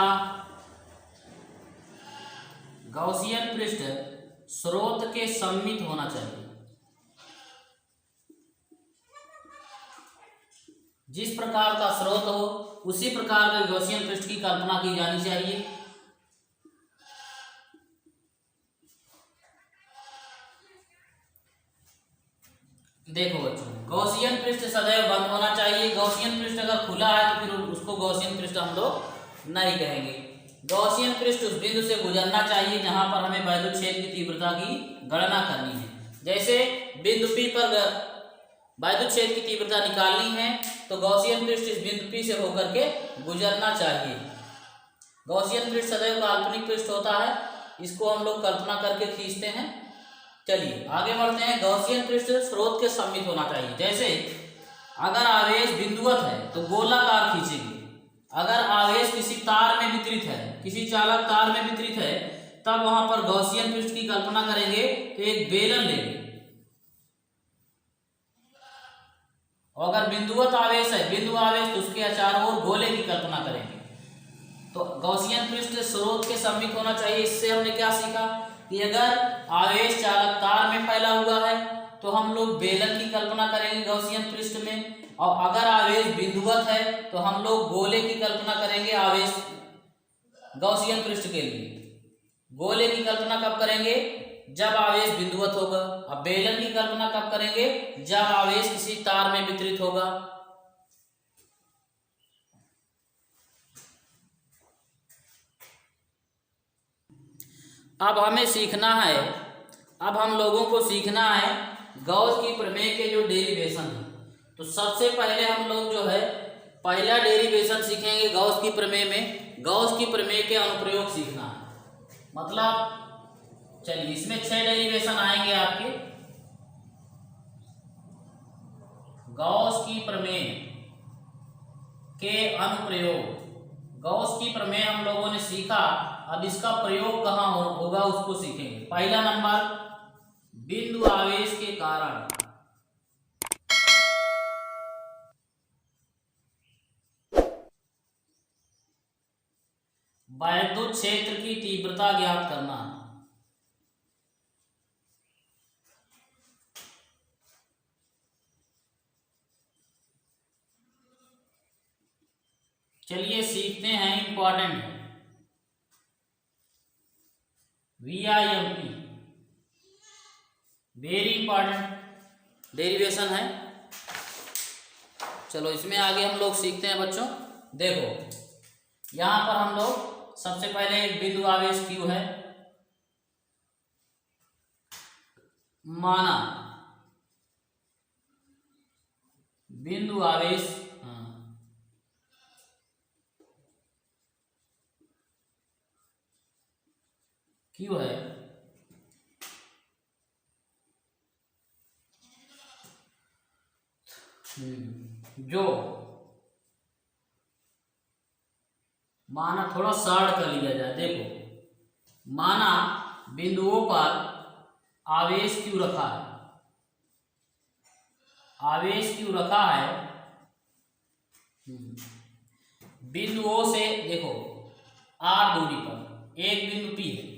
गॉसियन पृष्ठ स्रोत के सममित होना चाहिए। जिस प्रकार का स्रोत हो उसी प्रकार के गॉसियन पृष्ठ की कल्पना की जानी चाहिए। देखो बच्चों, गॉसियन पृष्ठ सदैव बंद होना चाहिए। गॉसियन पृष्ठ अगर खुला है तो फिर उसको गॉसियन पृष्ठ हम लोग नहीं कहेंगे। गॉसियन पृष्ठ उस बिंदु से गुजरना चाहिए जहां पर हमें वैद्युत क्षेत्र की तीव्रता की गणना करनी है। जैसे बिंदु P पर वैद्युत क्षेत्र की तीव्रता निकालनी है तो गॉसियन पृष्ठ इस बिंदु P से होकर के गुजरना चाहिए। गॉसियन पृष्ठ सदैव काल्पनिक पृष्ठ होता है, इसको हम लोग कल्पना करके खींचते हैं। चलिए आगे बढ़ते हैं। गॉसियन पृष्ठ स्रोत के सममित होना चाहिए। जैसे अगर आवेश बिंदुवत है तो गोलाकार खींचेंगे। अगर आवेश किसी तार में वितरित है, किसी चालक तार में वितरित है, तब वहां पर गॉसियन पृष्ठ की कल्पना करेंगे तो एक बेलन लेंगे। और अगर बिंदुवत आवेश है, बिंदु आवेश, तो उसके चारों ओर गोले की कल्पना करेंगे। तो गॉसियन पृष्ठ स्रोत के सममित होना चाहिए। इससे हमने क्या सीखा कि अगर आवेश चालक तार में फैला हुआ है तो हम लोग बेलन की कल्पना करेंगे गॉसियन पृष्ठ में, और अगर आवेश बिंदुवत है तो हम लोग गोले की कल्पना करेंगे आवेश गॉसियन पृष्ठ के लिए। गोले की कल्पना कब करेंगे? जब आवेश बिंदुवत होगा। अब बेलन की कल्पना कब करेंगे? जब आवेश किसी तार में वितरित होगा। अब हमें सीखना है, अब हम लोगों को सीखना है गॉस की प्रमेय के जो डेरिवेशन है। तो सबसे पहले हम लोग जो है पहला डेरिवेशन सीखेंगे गॉस की प्रमेय में। गॉस की प्रमेय के अनुप्रयोग सीखना है। मतलब चलिए इसमें 6 डेरिवेशन आएंगे आपके। गॉस की प्रमेय के अनुप्रयोग। गॉस की प्रमेय हम लोगों ने सीखा, अब इसका प्रयोग कहाँ होगा उसको सीखेंगे। पहला नंबर, बिंदु आवेश के कारण वैद्युत क्षेत्र की तीव्रता ज्ञात करना। चलिए सीखते हैं, इंपॉर्टेंट है। VIMP वेरी इंपॉर्टेंट डेरिवेशन है। चलो इसमें आगे हम लोग सीखते हैं बच्चों। देखो यहां पर हम लोग सबसे पहले एक बिंदु आवेश Q है, माना बिंदु आवेश Q है, जो माना थोड़ा शार्ट कर लिया जाए। देखो माना बिंदुओं पर आवेश Q रखा है, आवेश Q रखा है बिंदुओं से। देखो R दूरी पर एक बिंदु P है,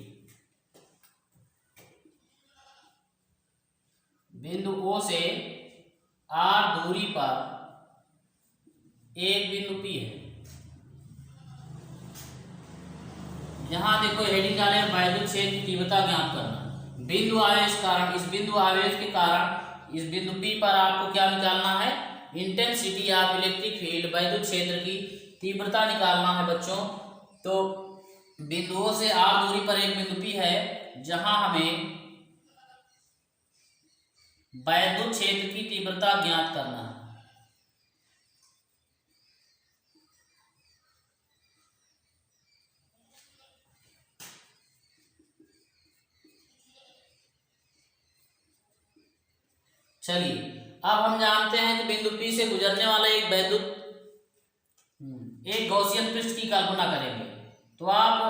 बिंदु O से R दूरी पर एक बिंदु P है। यहां देखो हेडिंग डाले वैद्युत क्षेत्र की तीव्रता ज्ञात करना। बिंदु आवेश कारण, इस बिंदु आवेश के कारण इस बिंदु P पर आपको क्या निकालना है? इंटेंसिटी ऑफ इलेक्ट्रिक फील्ड, वैद्युत क्षेत्र की तीव्रता निकालना है बच्चों। तो बिंदुओं से R दूरी पर एक बिंदु P है जहां हमें वैद्युत क्षेत्र की तीव्रता ज्ञात करना है। चलिए अब हम जानते हैं कि बिंदु P से गुजरने वाला एक वैद्युत एक गॉसियन पृष्ठ की कल्पना करेंगे। तो आप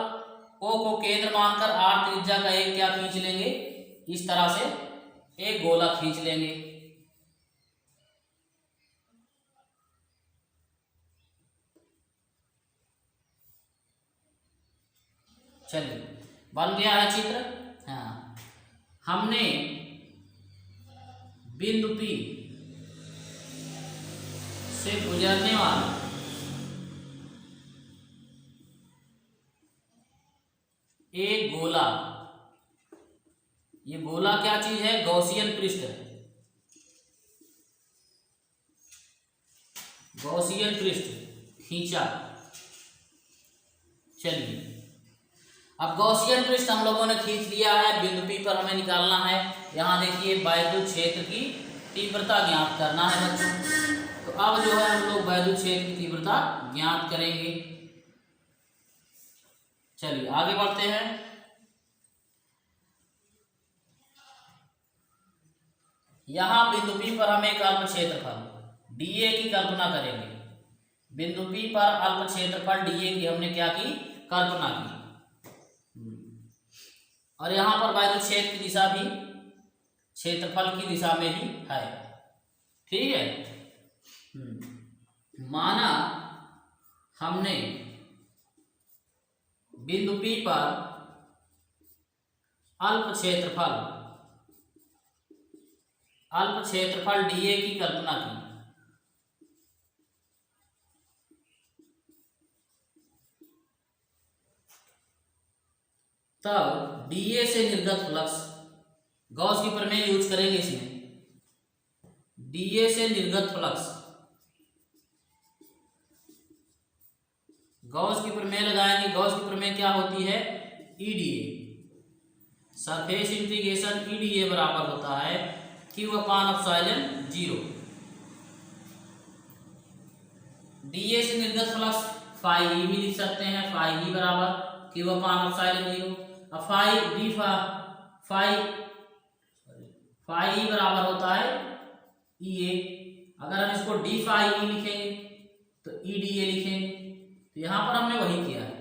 O को केंद्र मानकर R त्रिज्या का एक क्या खींच लेंगे, इस तरह से एक गोला खींच लेंगे। चलिए बन गया है चित्र। हाँ, हमने बिंदु P से गुजरने वाला एक गोला, ये गोला क्या चीज है, गॉसियन पृष्ठ है, गॉसियन पृष्ठ खींचा। चलिए अब गॉसियन पृष्ठ हम लोगों ने खींच लिया है, बिंदु P पर हमें निकालना है। यहाँ देखिए वैद्युत क्षेत्र की तीव्रता ज्ञात करना है बच्चों। तो अब जो है हम लोग वैद्युत क्षेत्र की तीव्रता ज्ञात करेंगे। चलिए आगे बढ़ते हैं। यहां बिंदु P पर हम एक अल्प क्षेत्रफल dA की कल्पना करेंगे। बिंदु P पर अल्प क्षेत्रफल dA की हमने क्या की, कल्पना की। और यहां पर वैद्युत क्षेत्र की दिशा भी क्षेत्रफल की दिशा में ही है, ठीक है। माना हमने बिंदु P पर अल्प क्षेत्रफल dA की कल्पना की। तब dA से निर्गत फ्लक्स, गॉस की प्रमेय यूज करेंगे इसमें। dA से निर्गत फ्लक्स, गॉस की प्रमेय लगाएंगे। गॉस की प्रमेय क्या होती है, EDA, सरफेस इंटीग्रेशन EDA बराबर होता है Q/ε0। dA से निर्गत फ्लक्स फाई E भी लिख सकते हैं, फाई E बराबर Q/ε0। अब फाई E बराबर होता है EA। अगर हम इसको d फाई E लिखेंगे तो EDA लिखेंगे। तो यहां पर हमने वही किया है,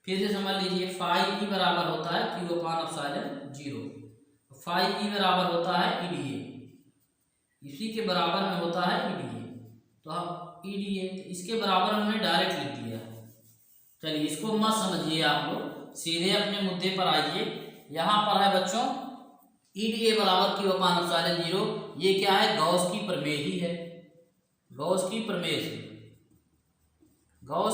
फिर से समझ लीजिए। फाई E बराबर होता है Q/ε0, फाई E बराबर होता है EDA, इसी के बराबर में होता है EDA। तो हम EDA, तो इसके बराबर हमने डायरेक्ट लिख दिया। चलिए इसको मत समझिए आप लोग, सीधे अपने मुद्दे पर आइए। यहां पर है बच्चों EDA बराबर Q/ε0। ये क्या है, गॉस की प्रमेय ही है। गॉस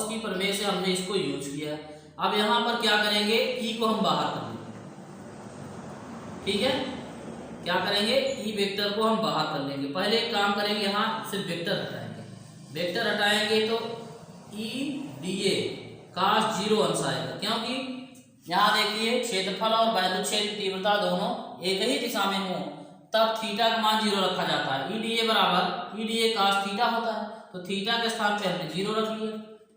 की प्रमेय से हमने इसको यूज किया। अब यहां पर क्या करेंगे, E को हम बाहर कर लेंगे, ठीक है। क्या करेंगे, E वेक्टर को हम बाहर कर लेंगे। पहले एक काम करेंगे, यहाँ से वेक्टर हटाएंगे तो EDA cos 0 अंश आएगा, क्योंकि यहाँ देखिए क्षेत्रफल और वैद्युत क्षेत्र की तीव्रता दोनों एक ही दिशा में हो तब थीटा का मान 0 रखा जाता है। EDA बराबर EDA cos थीटा होता है, तो थीटा के स्थान पे हमने 0 रख लिया,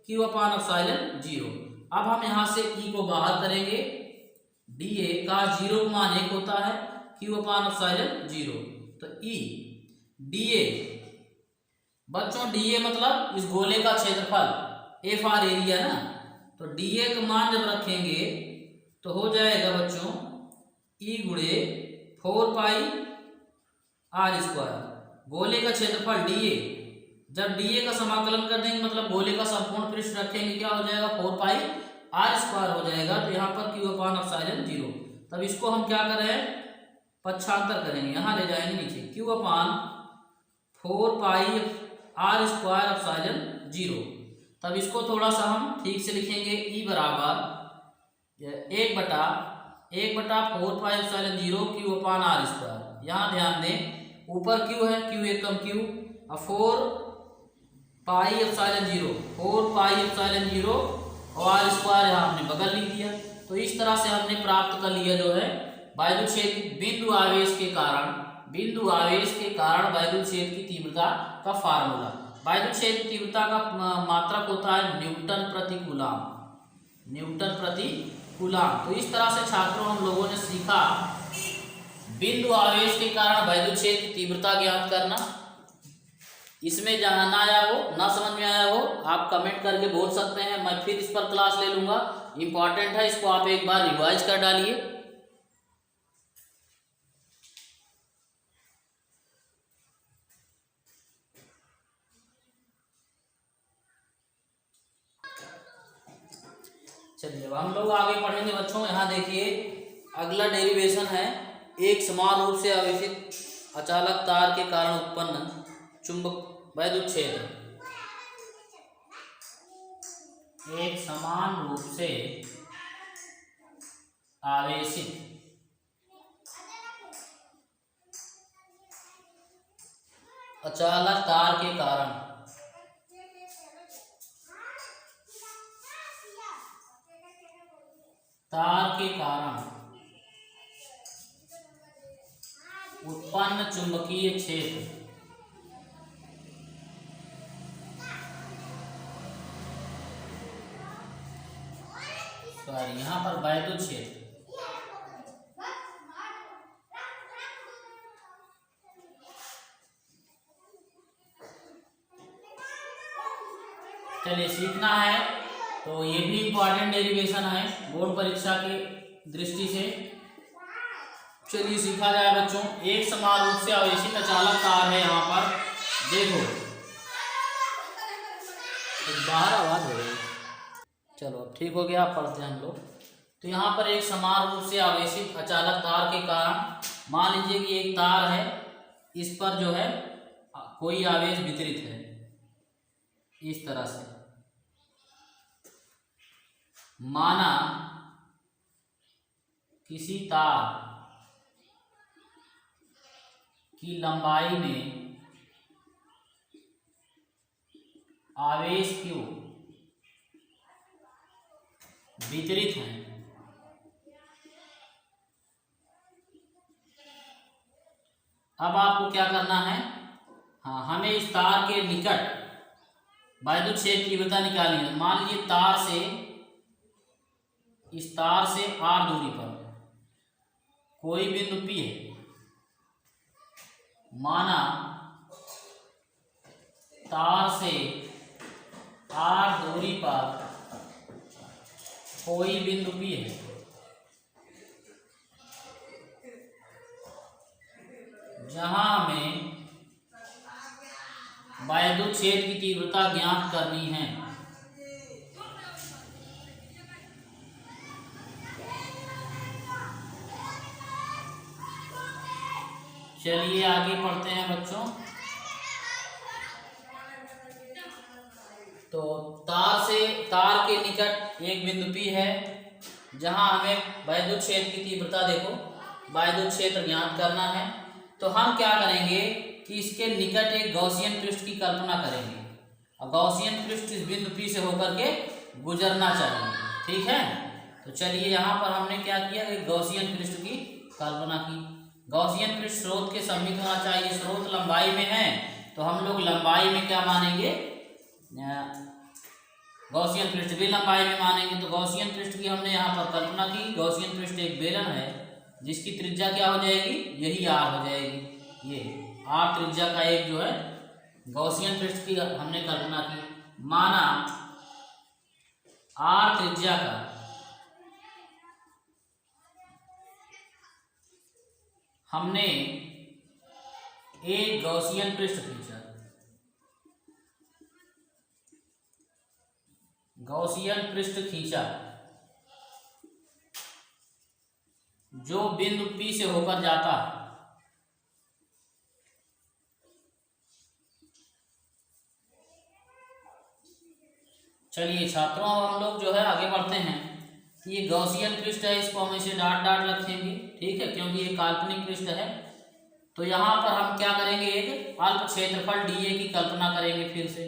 Q/ε0। अब हम यहाँ से E को बाहर करेंगे, dA cos 0 का मान 1 होता है, Q/ε0। तो dA बच्चों, dA मतलब इस गोले का क्षेत्रफल, FR एरिया ना। तो dA का मान जब रखेंगे तो हो जाएगा बच्चों E गुणे 4πr²। गोले का क्षेत्रफल dA, जब dA का समाकलन कर देंगे मतलब गोले का संपूर्ण पृष्ठ रखेंगे, क्या हो जाएगा, 4πr² हो जाएगा। तो यहाँ पर Q/ε0। तब इसको हम क्या करें, पक्षांतर करेंगे, यहाँ ले जाएंगे नीचे, Q/4πr²ε0। तब इसको थोड़ा सा हम ठीक से लिखेंगे, E बराबर 1/4π0 Q/r²। यहाँ ध्यान दें, ऊपर Q है, Q एकम Q, अब 4πε0 और r² यहाँ हमने बगल लिख दिया। तो इस तरह से हमने प्राप्त कर लिया जो है वैद्युत क्षेत्र, बिंदु आवेश के कारण वैद्युत क्षेत्र की तीव्रता का फार्मूला। वैद्युत क्षेत्र की तीव्रता का मात्रक होता है न्यूटन प्रति कूलाम। तो इस तरह से छात्रों हम लोगों ने सीखा बिंदु आवेश के कारण वैद्युत क्षेत्र की तीव्रता ज्ञात करना। इसमें जहां ना आया हो, ना समझ में आया हो, आप कमेंट करके बोल सकते हैं, मैं फिर इस पर क्लास ले लूंगा। इंपॉर्टेंट है, इसको आप एक बार रिवाइज कर डालिए। चलिए अब हम लोग आगे पढ़ेंगे बच्चों। यहाँ देखिए अगला डेरिवेशन है, एक समान रूप से आवेशित अचालक तार के कारण उत्पन्न चुंबक वैद्युत क्षेत्र। एक समान रूप से आवेशित अचालक तार के कारण उत्पन्न चुंबकीय क्षेत्र यहाँ पर वैद्युत क्षेत्र चलिए सीखना है, तो ये भी इंपॉर्टेंट डेरिवेशन है बोर्ड परीक्षा की दृष्टि से। चलिए सीखा जाए बच्चों। एक समान रूप से आवेशित अचालक तार है, यहाँ पर देखो बाहर आवाज हो रही। चलो अब ठीक हो गया, पढ़ते हैं हम लोग। तो यहाँ पर एक समान रूप से आवेशित अचालक तार के कारण मान लीजिए कि एक तार है, इस पर जो है कोई आवेश वितरित है इस तरह से। माना किसी तार की लंबाई में आवेश क्यों वितरित है। अब आपको क्या करना है, हाँ हमें इस तार के निकट वैद्युत क्षेत्र की तीव्रता निकालनी है। मान लीजिए तार से, इस तार से r दूरी पर कोई बिंदु P है। माना तार से r दूरी पर कोई बिंदु P है, जहां हमें वैद्युत क्षेत्र की तीव्रता ज्ञात करनी है। चलिए आगे पढ़ते हैं बच्चों। तो तार के निकट एक बिंदु P है, जहां हमें वैद्युत क्षेत्र की तीव्रता, देखो वैद्युत क्षेत्र ज्ञात करना है। तो हम क्या करेंगे कि इसके निकट एक गॉसियन पृष्ठ की कल्पना करेंगे, और गॉसियन पृष्ठ इस बिंदु P से होकर के गुजरना चाहिए, ठीक है। तो चलिए यहाँ पर हमने क्या किया, एक गॉसियन पृष्ठ की कल्पना की। गॉसियन पृष्ठ स्रोत के सम्मित होना चाहिए। स्रोत लंबाई में है तो हम लोग लंबाई में क्या मानेंगे, गॉसियन पृष्ठ भी लंबाई में मानेंगे। तो गॉसियन पृष्ठ की हमने यहाँ पर कल्पना की। गॉसियन पृष्ठ एक बेलन है जिसकी त्रिज्या क्या हो जाएगी, यही r हो जाएगी। ये r त्रिज्या का एक जो है गॉसियन पृष्ठ की हमने कल्पना की। माना r त्रिज्या का हमने एक गॉसियन पृष्ठ खींचा। गॉसियन पृष्ठ खींचा जो बिंदु P से होकर जाता है। चलिए छात्रों, हम लोग जो है आगे बढ़ते हैं। ये गॉसियन पृष्ठ है, इसको हम इसे डॉट डॉट रखेंगे, ठीक है, क्योंकि ये काल्पनिक पृष्ठ है। तो यहाँ पर हम क्या करेंगे, एक अल्प क्षेत्रफल dA की कल्पना करेंगे फिर से।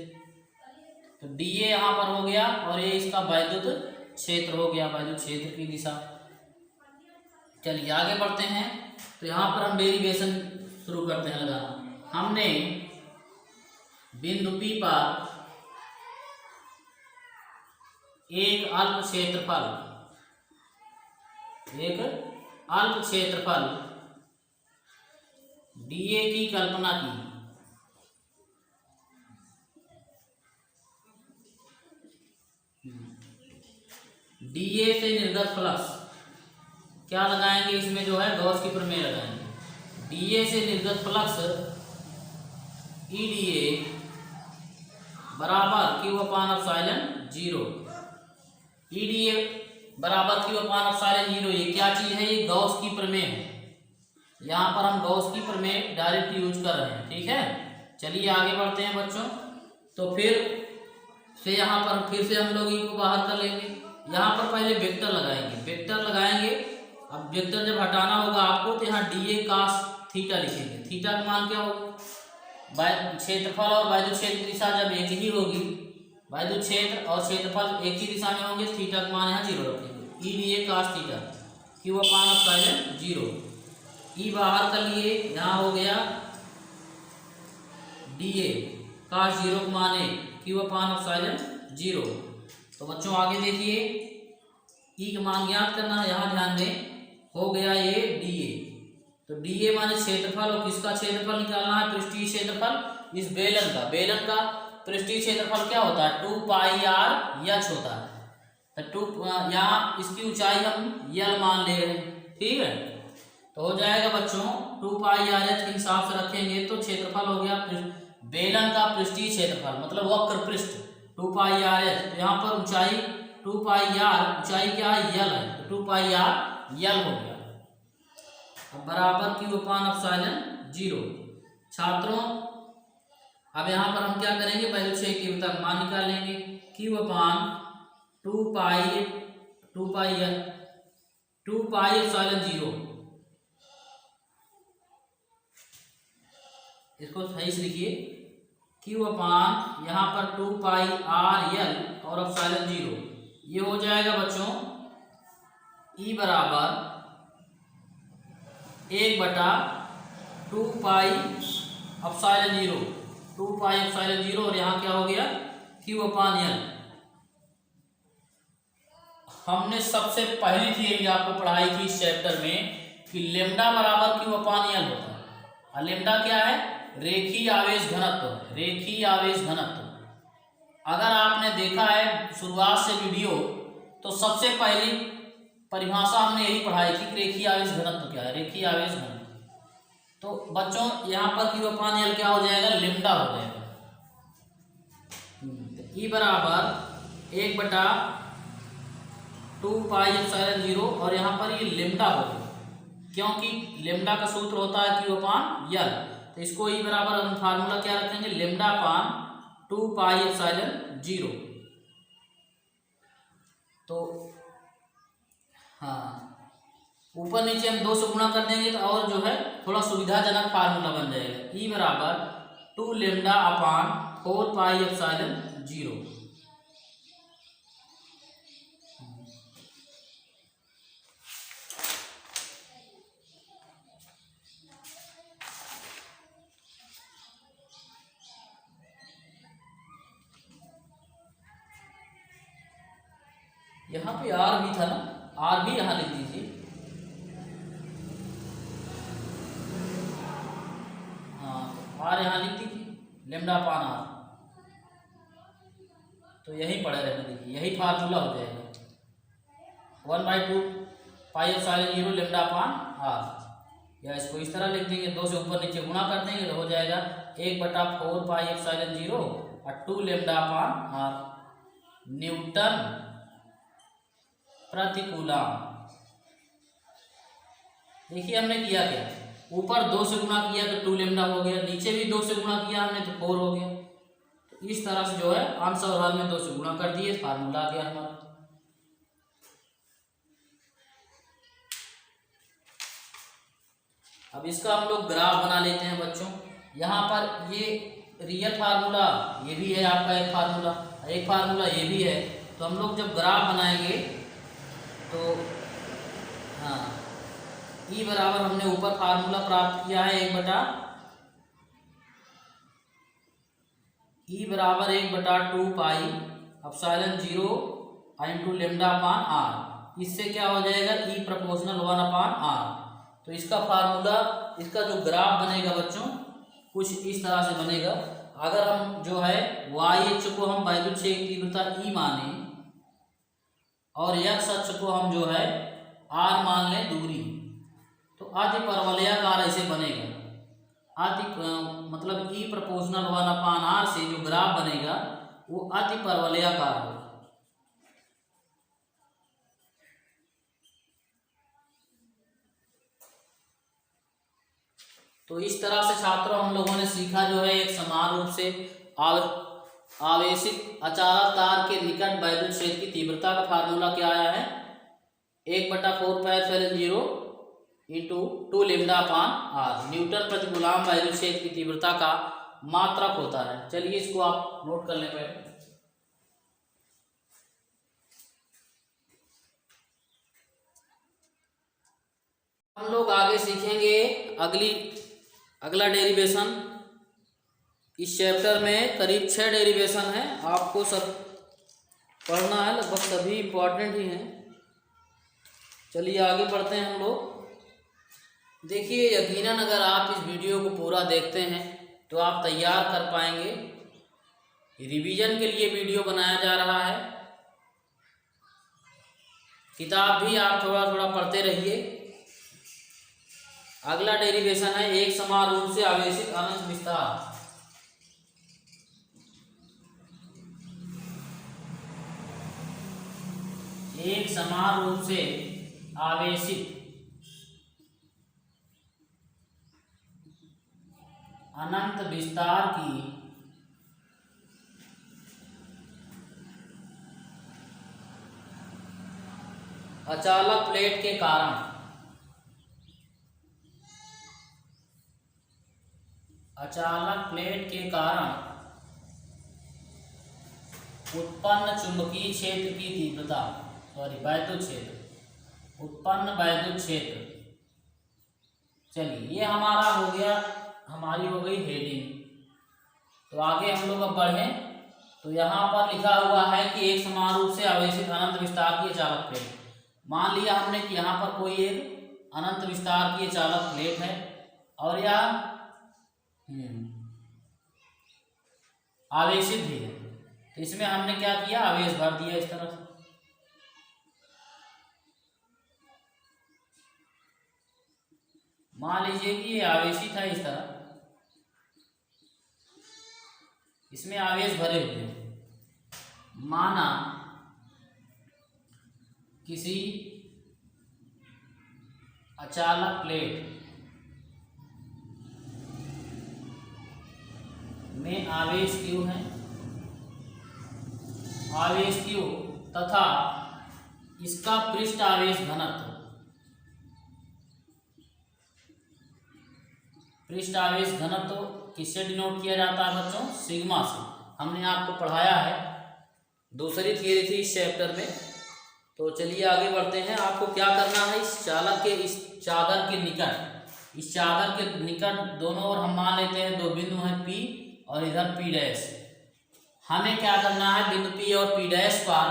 तो dA यहाँ पर हो गया, और ये इसका वैद्युत क्षेत्र हो गया, वैद्युत क्षेत्र की दिशा। चलिए आगे बढ़ते हैं। तो यहाँ पर हम डेरिवेशन शुरू करते हैं लगाना। हमने बिंदु P पर एक अल्प क्षेत्रफल डीए की कल्पना की, डीए से निर्गत फ्लक्स क्या लगाएंगे, इसमें जो है गॉस की प्रमेय लगाएंगे। डीए से निर्गत फ्लक्स ईडीए बराबर क्यू अपान एप्सिलॉन जीरो। ईडीए बराबर क्यू अपान एप्सिलॉन जीरो, ये क्या चीज है, ये गॉस की प्रमेय है। यहाँ पर हम गॉस की प्रमेय डायरेक्ट यूज कर रहे हैं, ठीक है। चलिए आगे बढ़ते हैं बच्चों। तो फिर से यहाँ पर फिर से हम लोग ई को बाहर कर लेंगे। यहाँ पर पहले वेक्टर लगाएंगे, वेक्टर लगाएंगे। अब वेक्टर जब हटाना होगा आपको तो यहाँ डीए कास थीटा लिखेंगे। थीटा का मान क्या होगा, क्षेत्रफल और वायु क्षेत्र दिशा जब एक ही होगी, वायु क्षेत्र और क्षेत्रफल एक ही दिशा में होंगे, थीटा का मान यहाँ जीरो रखेंगे। ई डीए कास थीटा क्यू अपान एप्सिलॉन जीरो। ई बाहर कर लिए, यहाँ हो गया डीए कास जीरो का मान है क्यू अपान एप्सिलॉन जीरो। तो बच्चों आगे देखिए, ई का मान ज्ञात करना है, यहाँ ध्यान दें, हो गया ये डीए। तो डीए माने क्षेत्रफल, और किसका क्षेत्रफल निकालना है, पृष्ठीय क्षेत्रफल इस बेलन का। बेलन का पृष्ठीय क्षेत्रफल क्या होता है, 2 पाई आर एच होता है। तो यहाँ इसकी ऊंचाई हम यल मान ले रहे हैं, ठीक है। तो हो जाएगा बच्चों 2 पाई आर एच के हिसाब से रखेंगे तो क्षेत्रफल हो गया बेलन का पृष्ठीय क्षेत्रफल, मतलब वक्र पृष्ठ 2 पाई आर एच। तो यहाँ पर ऊंचाई 2 पाई आर, ऊंचाई क्या है, यल है, तो 2 पाई आर यल हो गया। अब बराबर क्यू अपान एप्सिलॉन जीरो। छात्रों अब यहाँ पर हम क्या करेंगे, पहले 6 क्यू तक मान निकाल लेंगे। क्यू अपान 2 पाई एप्सिलॉन जीरो, इसको सही से लिखिए, क्यू अपान यहाँ पर 2 पाई आर यल और एप्सिलॉन जीरो। ये हो जाएगा बच्चों ई बराबर 1/2 पाई एप्सिलॉन जीरो, 2 पाई एप्सिलॉन जीरो, और यहाँ क्या हो गया क्यू अपान यल। हमने सबसे पहली थियरी आपको पढ़ाई थी इस चैप्टर में कि लेम्डा बराबर क्यू अपान यल होता है। और लेम्डा क्या है, रेखीय आवेश घनत्व, रेखीय आवेश घनत्व। अगर आपने देखा है शुरुआत से वीडियो, तो सबसे पहली परिभाषा हमने यही पढ़ाई थी कि रेखीय आवेश घनत्व क्या है, रेखीय आवेश घनत्व। तो बच्चों यहाँ पर क्यू अपान यल क्या हो जाएगा, लेम्डा हो जाएगा। ई बराबर 1/2 पाई एप्सिलॉन जीरो, और यहाँ पर ये लेम्डा हो गया, क्योंकि लेम्डा का सूत्र होता है क्यू अपान यल। तो इसको ई बराबर हम फार्मूला क्या रखेंगे, लेम्डा अपान 2 पाई एप्सिलॉन जीरो। तो हाँ, ऊपर नीचे हम 2 से गुणा कर देंगे तो और जो है थोड़ा सुविधाजनक फार्मूला बन जाएगा। ई बराबर 2 लेम्डा अपान 4 पाई एप्सिलॉन जीरो। यहाँ पे आर भी था ना, आर भी यहाँ लिख दीजिए। हाँ, आर यहाँ लिख दीजिए, लेम्डा अपान आर। तो यही पड़े रहने दीजिए, यही फार्मूला हो जाएगा 1/2 pi epsilon zero lambda upon R. या इसको इस तरह लिख देंगे, 2 से ऊपर नीचे गुणा कर देंगे तो हो जाएगा 1/4 पाई एप्सिलॉन जीरो और 2 लेम्डा अपान आर न्यूटन प्रतिकूलम। देखिए हमने किया क्या, ऊपर 2 से गुणा किया तो 2 लेम्डा हो गया, नीचे भी 2 से गुणा किया हमने तो 4 हो गया। तो इस तरह से जो है अंश और हल में 2 से गुणा कर दिए, फार्मूला आ गया हमारा। अब इसका हम लोग ग्राफ बना लेते हैं बच्चों। यहाँ पर ये रियल फार्मूला ये भी है आपका, एक फार्मूला ये भी है। तो हम लोग जब ग्राफ बनाएंगे तो हाँ, ई बराबर हमने ऊपर फार्मूला प्राप्त किया है 1/2 pi epsilon zero into lambda upon R. इससे क्या हो जाएगा, ई प्रोपोर्शनल 1/r। तो इसका फार्मूला, इसका जो ग्राफ बनेगा बच्चों कुछ इस तरह से बनेगा। अगर हम जो है YH को हम वैद्युत क्षेत्र की तीव्रता E माने और X अक्ष को हम जो है R मान लें दूरी, तो अतिपरवलयाकार ऐसे बनेगा। मतलब E प्रोपोर्शनल 1/R से जो ग्राफ बनेगा वो अतिपरवलयाकार होगा। तो इस तरह से छात्रों हम लोगों ने सीखा जो है एक समान रूप से आवेशित अचालक तार के निकट वैद्युत क्षेत्र की तीव्रता का फार्मूला क्या आया है, 1/4πε0 इंटू 2 λ/R न्यूटन प्रति कूलम्ब वैद्युत क्षेत्र की तीव्रता का मात्रक होता है। चलिए इसको आप नोट कर लें पहले। हम लोग आगे सीखेंगे अगला डेरिवेशन। इस चैप्टर में करीब 6 डेरिवेशन है, आपको सब पढ़ना है, लगभग सभी इम्पोर्टेंट ही हैं। चलिए आगे बढ़ते हैं हम लोग। देखिए यकीनन अगर आप इस वीडियो को पूरा देखते हैं तो आप तैयार कर पाएंगे। रिवीजन के लिए वीडियो बनाया जा रहा है, किताब भी आप थोड़ा थोड़ा पढ़ते रहिए। अगला डेरिवेशन है एक समान रूप से आवेशित अनंत विस्तार। एक समान रूप से आवेशित अनंत विस्तार की अचालक प्लेट के कारण उत्पन्न चुंबकीय क्षेत्र की तीव्रता, वैद्युत क्षेत्र, उत्पन्न वैद्युत क्षेत्र। चलिए ये हमारा हो गया, हमारी हो गई हेडिंग। तो आगे हम लोग अब बढ़ें तो यहाँ पर लिखा हुआ है कि एक समान रूप से आवेशित अनंत विस्तार की अचालक प्लेट। मान लिया हमने कि यहाँ पर कोई एक अनंत विस्तार की अचालक प्लेट है और यह आवेशित भी है, तो इसमें हमने क्या किया, आवेश भर दिया इस तरह से। मान लीजिए कि ये आवेशित है इस तरह, इसमें आवेश भरे हुए हैं। माना किसी अचालक प्लेट में आवेश Q है, आवेश Q तथा इसका पृष्ठ आवेश घनत्व, पृष्ठ आवेश घनत्व किससे डिनोट किया जाता है बच्चों, सिग्मा से। हमने आपको पढ़ाया है, दूसरी थियरी थी इस चैप्टर में। तो चलिए आगे बढ़ते हैं। आपको क्या करना है, इस चालक के इस चादर के निकट, इस चादर के निकट दोनों ओर हम मान लेते हैं 2 बिंदु हैं P और इधर P डैश। हमें क्या करना है, बिंदु P और P डैश पर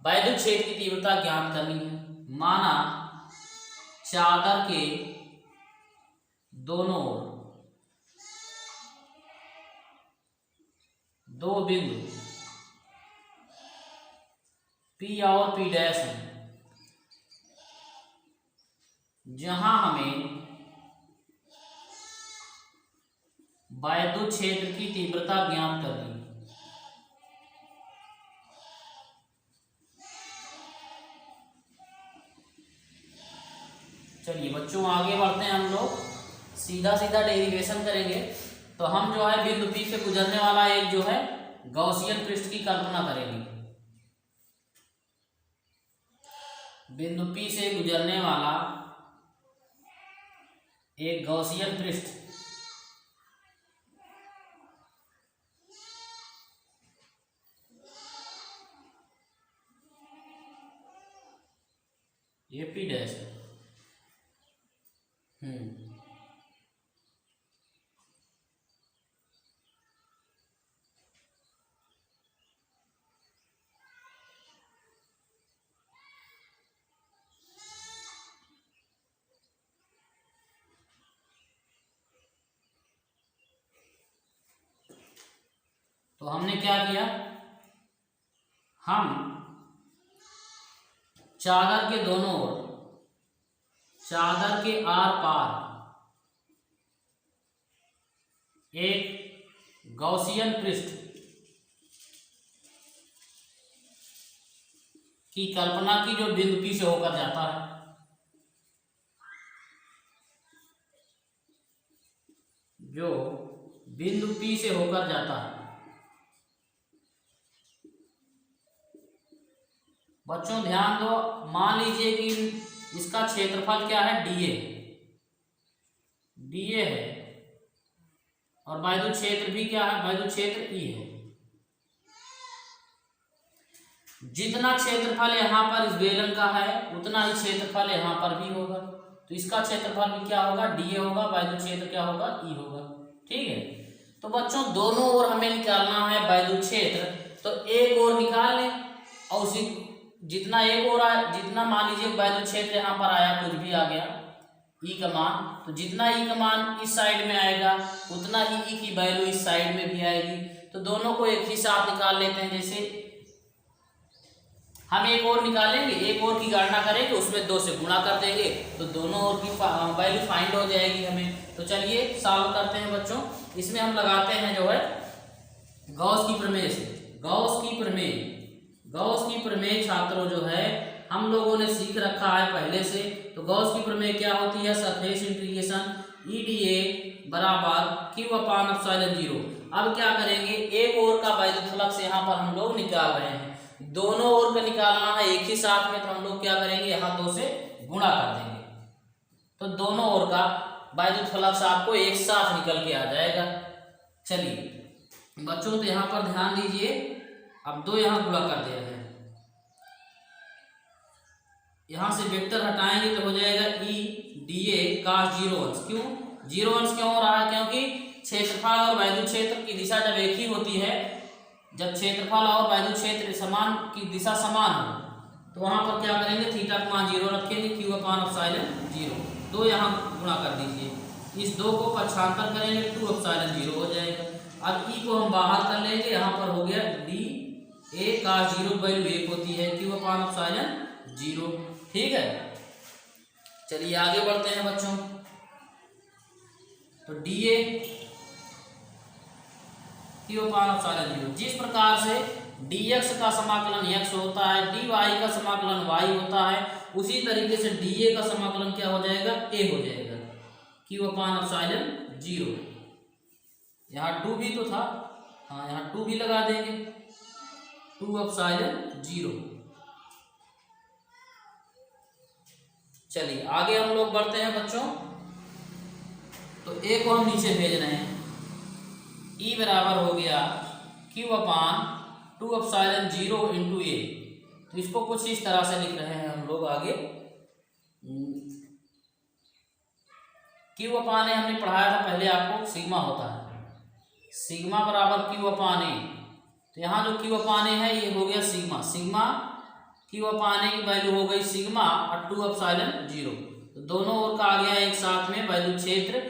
वैद्युत क्षेत्र की तीव्रता ज्ञात करनी है। माना चादर के दोनों ओर 2 बिंदु P और P डैश हैं, जहां हमें वैद्युत क्षेत्र की तीव्रता ज्ञात करनी है। चलिए बच्चों आगे बढ़ते हैं, हम लोग सीधा सीधा डेरिवेशन करेंगे। तो हम जो है बिंदु P से गुजरने वाला एक जो है गॉसियन पृष्ठ की कल्पना करेंगे। बिंदु P से गुजरने वाला एक गॉसियन पृष्ठ, ये P डैश है। तो हमने क्या किया, हम चादर के दोनों ओर, चादर के आर पार एक गॉसियन पृष्ठ की कल्पना की जो बिंदु P से होकर जाता है। जो बिंदु P से होकर जाता है। बच्चों ध्यान दो, मान लीजिए कि इसका क्षेत्रफल क्या है, DA, DA है, और वायु क्षेत्र भी क्या है, वायु क्षेत्र E है। जितना क्षेत्रफल यहाँ पर इस बेलन का है उतना ही क्षेत्रफल यहाँ पर भी होगा। तो इसका क्षेत्रफल भी क्या होगा, DA होगा, वायु क्षेत्र क्या होगा, E होगा। ठीक है, तो बच्चों दोनों ओर हमें निकालना है वायु क्षेत्र, तो एक ओर निकाल लें और उसी जितना एक ओर आया, जितना मान लीजिए वायु क्षेत्र यहाँ पर आया, कुछ भी आ गया E का मान, तो जितना E का मान इस साइड में आएगा उतना ही E की वैल्यू इस साइड में भी आएगी। तो दोनों को एक ही साथ निकाल लेते हैं। जैसे हम एक और निकालेंगे, एक और की गणना करेंगे, उसमें 2 से गुणा कर देंगे तो दोनों ओर की वैल्यू फाइंड हो जाएगी हमें। तो चलिए सॉल्व करते हैं बच्चों। इसमें हम लगाते हैं जो है गॉस की प्रमेय से। गॉस की प्रमेय, गॉस की प्रमेय छात्रों जो है हम लोगों ने सीख रखा है पहले से। तो गॉस की प्रमेय क्या होती है, सरफेस इंटीग्रेशन EDA बराबर Q/ε0। अब क्या करेंगे, एक ओर का वैद्युत फ्लक्स यहाँ पर हम लोग निकाल रहे हैं, दोनों ओर का निकालना है एक ही साथ में। तो हम लोग क्या करेंगे, यहाँ 2 से गुणा कर देंगे, तो दोनों ओर का वैद्युत फ्लक्स आपको एक साथ निकल के आ जाएगा। चलिए बच्चों, तो यहाँ पर ध्यान दीजिए, अब 2 यहाँ गुणा कर दिया है, यहाँ से वेक्टर हटाएंगे तो हो जाएगा EDA cos 0 अंश। क्यों 0 अंश क्यों हो रहा है, क्योंकि क्षेत्रफल और वैद्युत क्षेत्र की दिशा जब एक ही होती है, जब क्षेत्रफल और वैद्युत क्षेत्र समान की दिशा समान हो, तो वहां पर क्या करेंगे, थीटा का मान 0 रखेंगे, Q/ε0। 2 यहाँ गुणा कर दीजिए, इस 2 को पक्षांतर करेंगे 2/ε0 हो जाएगा। अब E को हम बाहर कर लेंगे, यहाँ पर हो गया DA cos 0 वैल्यू 1 होती है, Q/ε0। ठीक है, चलिए आगे बढ़ते हैं बच्चों। तो DA Q/ε0, जिस प्रकार से dx का समाकलन x होता है, dy का समाकलन y होता है, उसी तरीके से dA का समाकलन क्या हो जाएगा, a हो जाएगा, Q/ε0। यहाँ 2 भी तो था, हाँ यहाँ 2 भी लगा देंगे, 2/ε0। चलिए आगे हम लोग बढ़ते हैं बच्चों। तो a को हम नीचे भेज रहे हैं, E बराबर हो गया Q/2/ε0 × a। तो इसको कुछ इस तरह से लिख रहे हैं हम लोग आगे। Q/a हमने पढ़ाया था पहले आपको, सिग्मा होता है, सिग्मा बराबर Q/a। तो यहाँ जो Q/a है ये हो गया सिग्मा, सिग्मा Q/a की वैल्यू हो गई सिग्मा और 2/ε0। तो दोनों ओर का आ गया एक साथ में वैद्युत क्षेत्र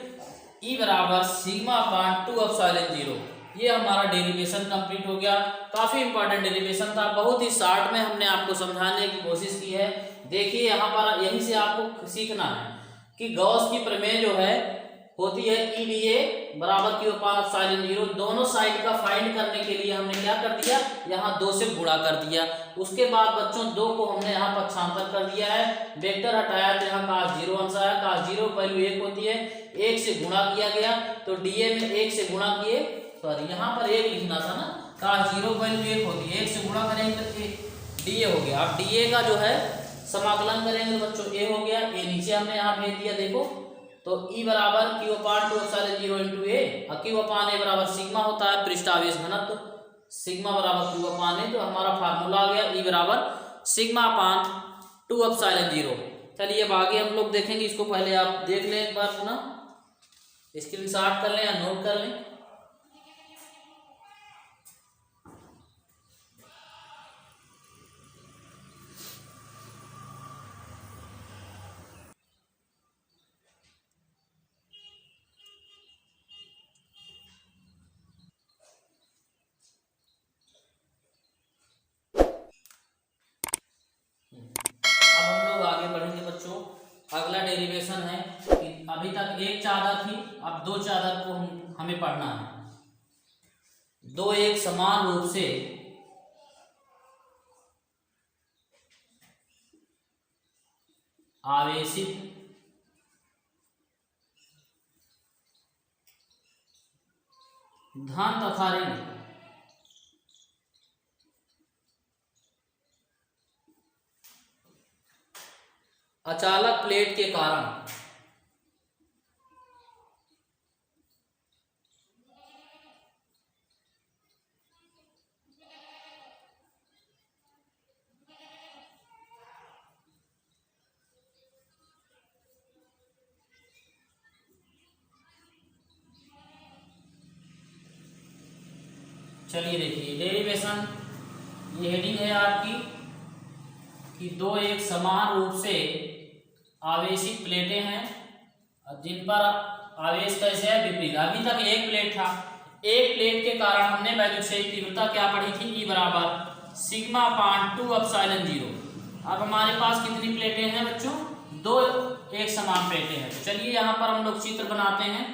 E बराबर σ/2/ε0। ये हमारा डेरिवेशन कंप्लीट हो गया। काफी इंपॉर्टेंट डेरिवेशन था, बहुत ही शॉर्ट में हमने आपको समझाने की कोशिश की है। देखिए यहाँ पर यहीं से आपको सीखना है कि गॉस की प्रमेय जो है होती है EDA बराबर Q/ε0। दोनों साइड का फाइंड करने के लिए हमने क्या कर दिया, यहाँ 2 से गुणा कर दिया। उसके बाद बच्चों 2 को हमने यहाँ पक्षांतर कर दिया है, वेक्टर हटाया तो यहाँ cos 0 अंश आया, cos 0 वैल्यू 1 होती है, 1 से गुणा किया गया, तो DA में 1 से गुणा किए, सॉरी यहाँ पर 1 लिखना था ना, cos 0 वैल्यू 1 होती है, 1 से गुणा करेंगे तो DA हो गया। अब DA का जो है समाकलन करेंगे बच्चों a हो गया, a नीचे हमने यहाँ भेज दिया देखो। तो E बराबर Q/2/ε0 × a, और Q/a बराबर सिग्मा होता है पृष्ठावेश घनत्व, सिग्मा बराबर Q/a। तो हमारा फार्मूला आ गया E बराबर σ/2/ε0। चलिए अब आगे हम लोग देखेंगे, इसको पहले आप देख लें एक बार पुनः, स्क्रीनशॉट कर लें या नोट कर लें। एक चादर थी, अब दो चादर को हमें पढ़ना है। दो एक समान रूप से आवेशित धन तथा ऋण अचालक प्लेट के कारण चलिए देखिए डेरिवेशन, ये हेडिंग है आपकी कि दो एक समान रूप से आवेशित प्लेटें हैं जिन पर आवेश कैसे है विपरीत। अभी तक एक प्लेट था, एक प्लेट के कारण हमने वैद्युत क्षेत्र तीव्रता क्या पढ़ी थी, E बराबर सिग्मा अपान 2 एप्सिलॉन 0। अब हमारे पास कितनी प्लेटें हैं बच्चों, दो एक समान प्लेटें हैं। तो चलिए यहाँ पर हम लोग चित्र बनाते हैं,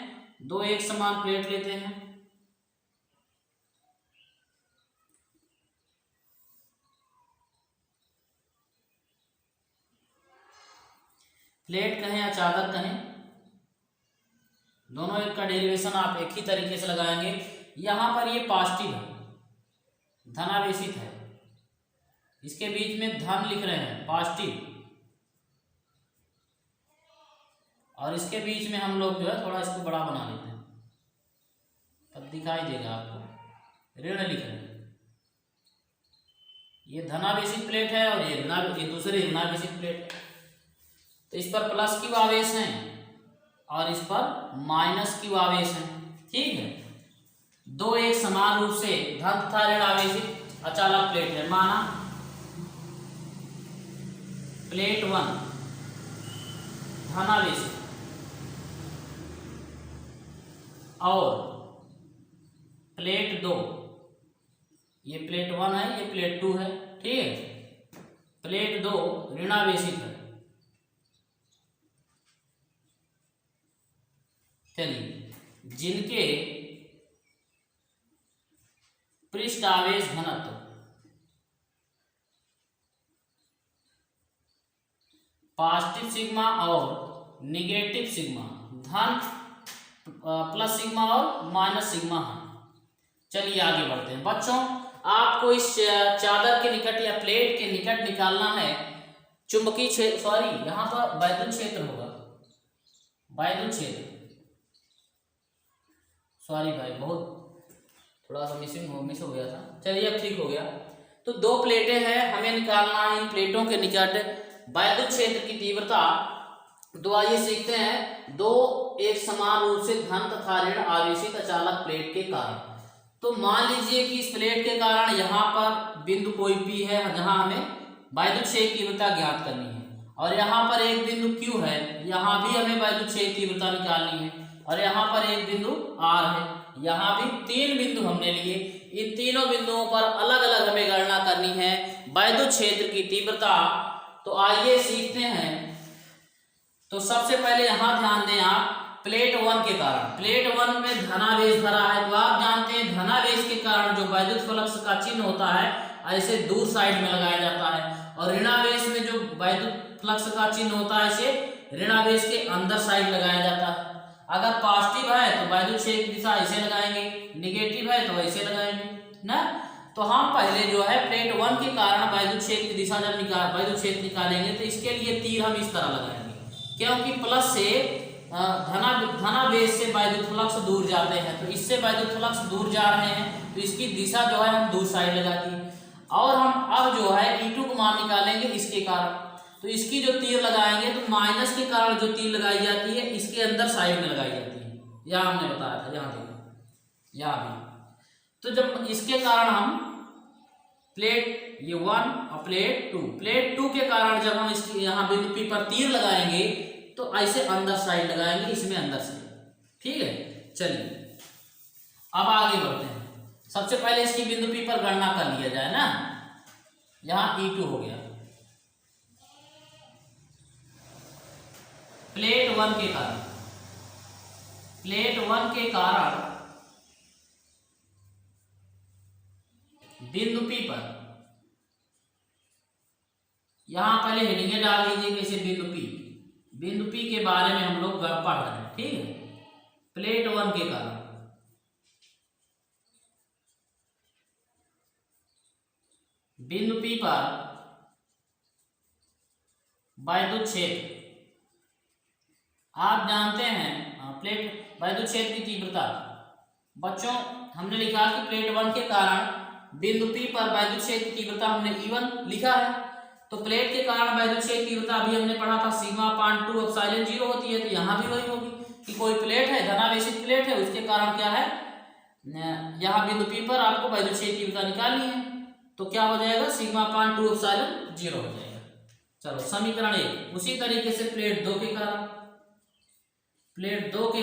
दो एक समान प्लेट लेते हैं। प्लेट कहें या चादर कहें, दोनों एक का डेरिवेशन आप एक ही तरीके से लगाएंगे। यहां पर ये पॉजिटिव है, धनावेशित है, इसके बीच में धन लिख रहे हैं पॉजिटिव, और इसके बीच में हम लोग जो है थोड़ा इसको बड़ा बना लेते हैं, तब दिखाई देगा आपको, ऋण लिख रहे हैं। ये धनावेशित प्लेट है और ये दूसरी ऋणावेशित प्लेट है। तो इस पर प्लस क्यू आवेश है और इस पर माइनस क्यू आवेश है, ठीक है। दो एक समान रूप से धन तथा ऋण आवेशित अचालक प्लेट है। माना प्लेट 1 धनावेशित और प्लेट 2, ये प्लेट 1 है, ये प्लेट 2 है, ठीक है। प्लेट 2 ऋणावेशित है। चलिए, जिनके पृष्ठ आवेश घनत्व पॉजिटिव सिग्मा और निगेटिव सिग्मा, धन प्लस सिग्मा और माइनस सिग्मा है। चलिए आगे बढ़ते हैं बच्चों। आपको इस चादर के निकट या प्लेट के निकट निकालना है चुंबकीय क्षेत्र, सॉरी यहाँ पर वैद्युत क्षेत्र होगा, वैद्युत क्षेत्र, सॉरी भाई बहुत थोड़ा सा मिस हो गया था। चलिए अब ठीक हो गया। तो दो प्लेटें हैं, हमें निकालना है इन प्लेटों के निकट वैद्युत क्षेत्र की तीव्रता। तो आइए सीखते हैं। दो एक समान रूप से धन तथा ऋण आवेशित अचालक प्लेट के कारण। तो मान लीजिए कि इस प्लेट के कारण यहाँ पर बिंदु कोई भी है जहाँ हमें वैद्युत क्षेत्र की तीव्रता ज्ञात करनी है, और यहाँ पर एक बिंदु Q है, यहाँ भी हमें वैद्युत क्षेत्र की तीव्रता निकालनी है, और यहाँ पर एक बिंदु R है, यहाँ भी तीन बिंदु हमने लिए। इन तीनों बिंदुओं पर अलग अलग हमें गणना करनी है वैद्युत क्षेत्र की तीव्रता। तो आइए सीखते हैं। तो सबसे पहले यहाँ ध्यान दें आप, प्लेट 1 के कारण, प्लेट 1 में धनावेश भरा है, तो आप जानते हैं धनावेश के कारण जो वैद्युत फ्लक्स का चिन्ह होता है ऐसे दूर साइड में लगाया जाता है, और ऋणावेश में जो वैद्युत फ्लक्स का चिन्ह होता है इसे ऋणावेश के अंदर साइड लगाया जाता है। अगर पॉजिटिव है तो वैद्युत क्षेत्र की दिशा ऐसे लगाएंगे, निगेटिव है तो ऐसे लगाएंगे ना। तो हम पहले जो है प्लेट 1 के कारण वैद्युत क्षेत्र की दिशा जब वैद्युत क्षेत्र निकालेंगे तो इसके लिए तीर हम इस तरह लगाएंगे, क्योंकि प्लस से धनावेश से वैद्युत फ्लक्स दूर जाते हैं, तो इससे वैद्युत फ्लक्स दूर जा रहे हैं तो इसकी दिशा जो है हम दूर साइड लगाती है। और हम अब जो है E2 को मान निकालेंगे इसके कारण, तो इसकी जो तीर लगाएंगे तो माइनस के कारण जो तीर लगाई जाती है इसके अंदर साइड में लगाई जाती है। यहाँ हमने बताया था, यहाँ देखो, यहाँ भी। तो जब इसके कारण हम प्लेट ये 1 और प्लेट 2 के कारण जब हम इसकी यहाँ बिंदु P पर तीर लगाएंगे तो ऐसे अंदर साइड लगाएंगे, इसमें अंदर साइड, ठीक है। चलिए अब आगे बढ़ते हैं। सबसे पहले इसकी बिंदु P पर गणना कर लिया जाए ना। यहाँ E2 हो गया, प्लेट 1 के कारण प्लेट 1 के कारण बिंदु P पर, यहां पहले हेडिंग डाल दीजिए कैसे बिंदु P के बारे में हम लोग पढ़ रहे हैं, ठीक है। प्लेट 1 के कारण बिंदु P पर वैद्युत क्षेत्र, आप जानते हैं प्लेट वैद्युत क्षेत्र की तीव्रता। बच्चों हमने लिखा कि प्लेट 1 के कारण बिंदु P पर वैद्युत क्षेत्र की तीव्रता हमने E1 लिखा है। तो प्लेट के कारण वैद्युत क्षेत्र की तीव्रता अभी हमने पढ़ा था सिग्मा अपान 2 एप्सिलॉन 0 होती है। तो यहाँ भी वही होगी कि कोई प्लेट है, धनावेशित प्लेट है, उसके कारण क्या है, यहाँ बिंदु P पर आपको वैद्युत क्षेत्र की तीव्रता निकालनी है। तो क्या हो जाएगा, सिग्मा अपान 2 एप्सिलॉन 0 हो जाएगा। चलो समीकरण 1। उसी तरीके से प्लेट 2 के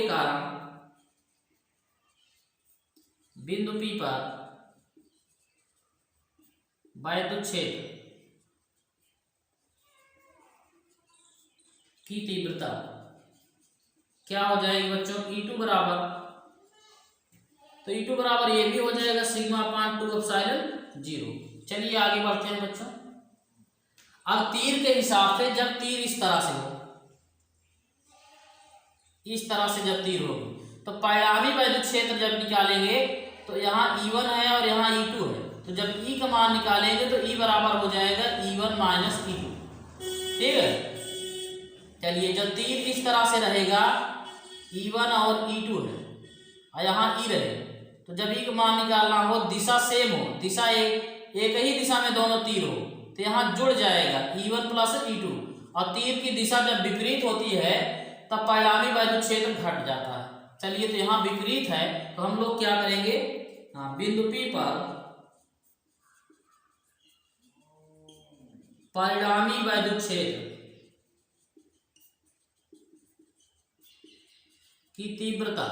कारण बिंदु P पर वैद्युत क्षेत्र की तीव्रता क्या हो जाएगी बच्चों, E2 बराबर, तो E2 बराबर ये भी हो जाएगा सिग्मा अपान 2 एप्सिलॉन 0। चलिए आगे बढ़ते हैं बच्चों। अब तीर के हिसाब से, जब तीर इस तरह से हो, इस तरह से जब तीर होगी तो परिणामी वैद्युत क्षेत्र जब निकालेंगे तो यहाँ E1 है और यहाँ E2 है। तो जब E का मान निकालेंगे तो E बराबर हो जाएगा E1 माइनस E2, ठीक है। चलिए जब तीर इस तरह से रहेगा, E1 और E2 है और यहाँ E रहे, तो जब E का मान निकालना हो, दिशा सेम हो, दिशा एक ही दिशा में दोनों तीर हो, तो यहाँ जुड़ जाएगा E1 प्लस E2। और तीर की दिशा जब विपरीत होती है तब परिणामी वैद्युत क्षेत्र घट जाता है। चलिए तो यहाँ विपरीत है तो हम लोग क्या करेंगे, बिंदु P पर परिणामी वैद्युत क्षेत्र की तीव्रता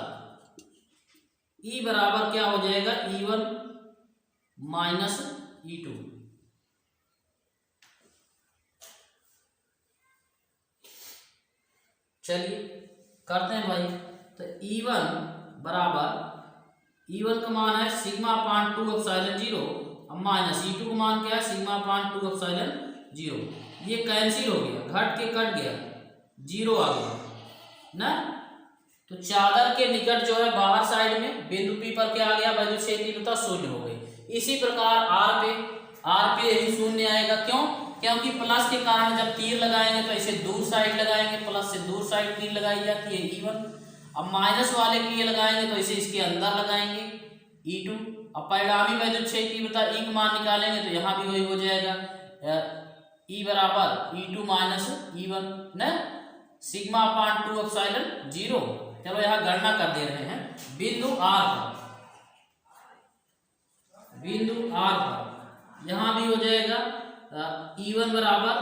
E बराबर क्या हो जाएगा, E1 माइनस E2। चलिए करते हैं भाई। तो E1 बराबर, E1 का मान है सिग्मा अपान 2 एप्सिलॉन 0 और माइनस E2 का मान क्या है, सिग्मा अपान 2 एप्सिलॉन 0। ये कैंसिल हो गया, घट के कट गया, 0 आ गया ना। तो चादर के निकट जो है बाहर साइड में बिंदु P पर क्या आ गया, वैद्युत क्षेत्र की तीव्रता 0 हो गई। इसी प्रकार R पे यही 0 आएगा। क्यों, क्योंकि प्लस के कारण जब तीर लगाएंगे तो इसे दूर साइड लगाएंगे, प्लस से दूर साइड तीर लगाई जाती है E1। अब माइनस वाले के लिए लगाएंगे तो इसे इसके अंदर लगाएंगे E2। अब परिणामी वैद्युत क्षेत्र की तीव्रता E का मान निकालेंगे तो यहाँ भी वही हो जाएगा, E बराबर E2 माइनस E1 न, सिग्मा अपान 2 एप्सिलॉन 0। चलो यहाँ गणना कर दे रहे हैं। बिंदु R पर यहाँ भी हो जाएगा E1 बराबर,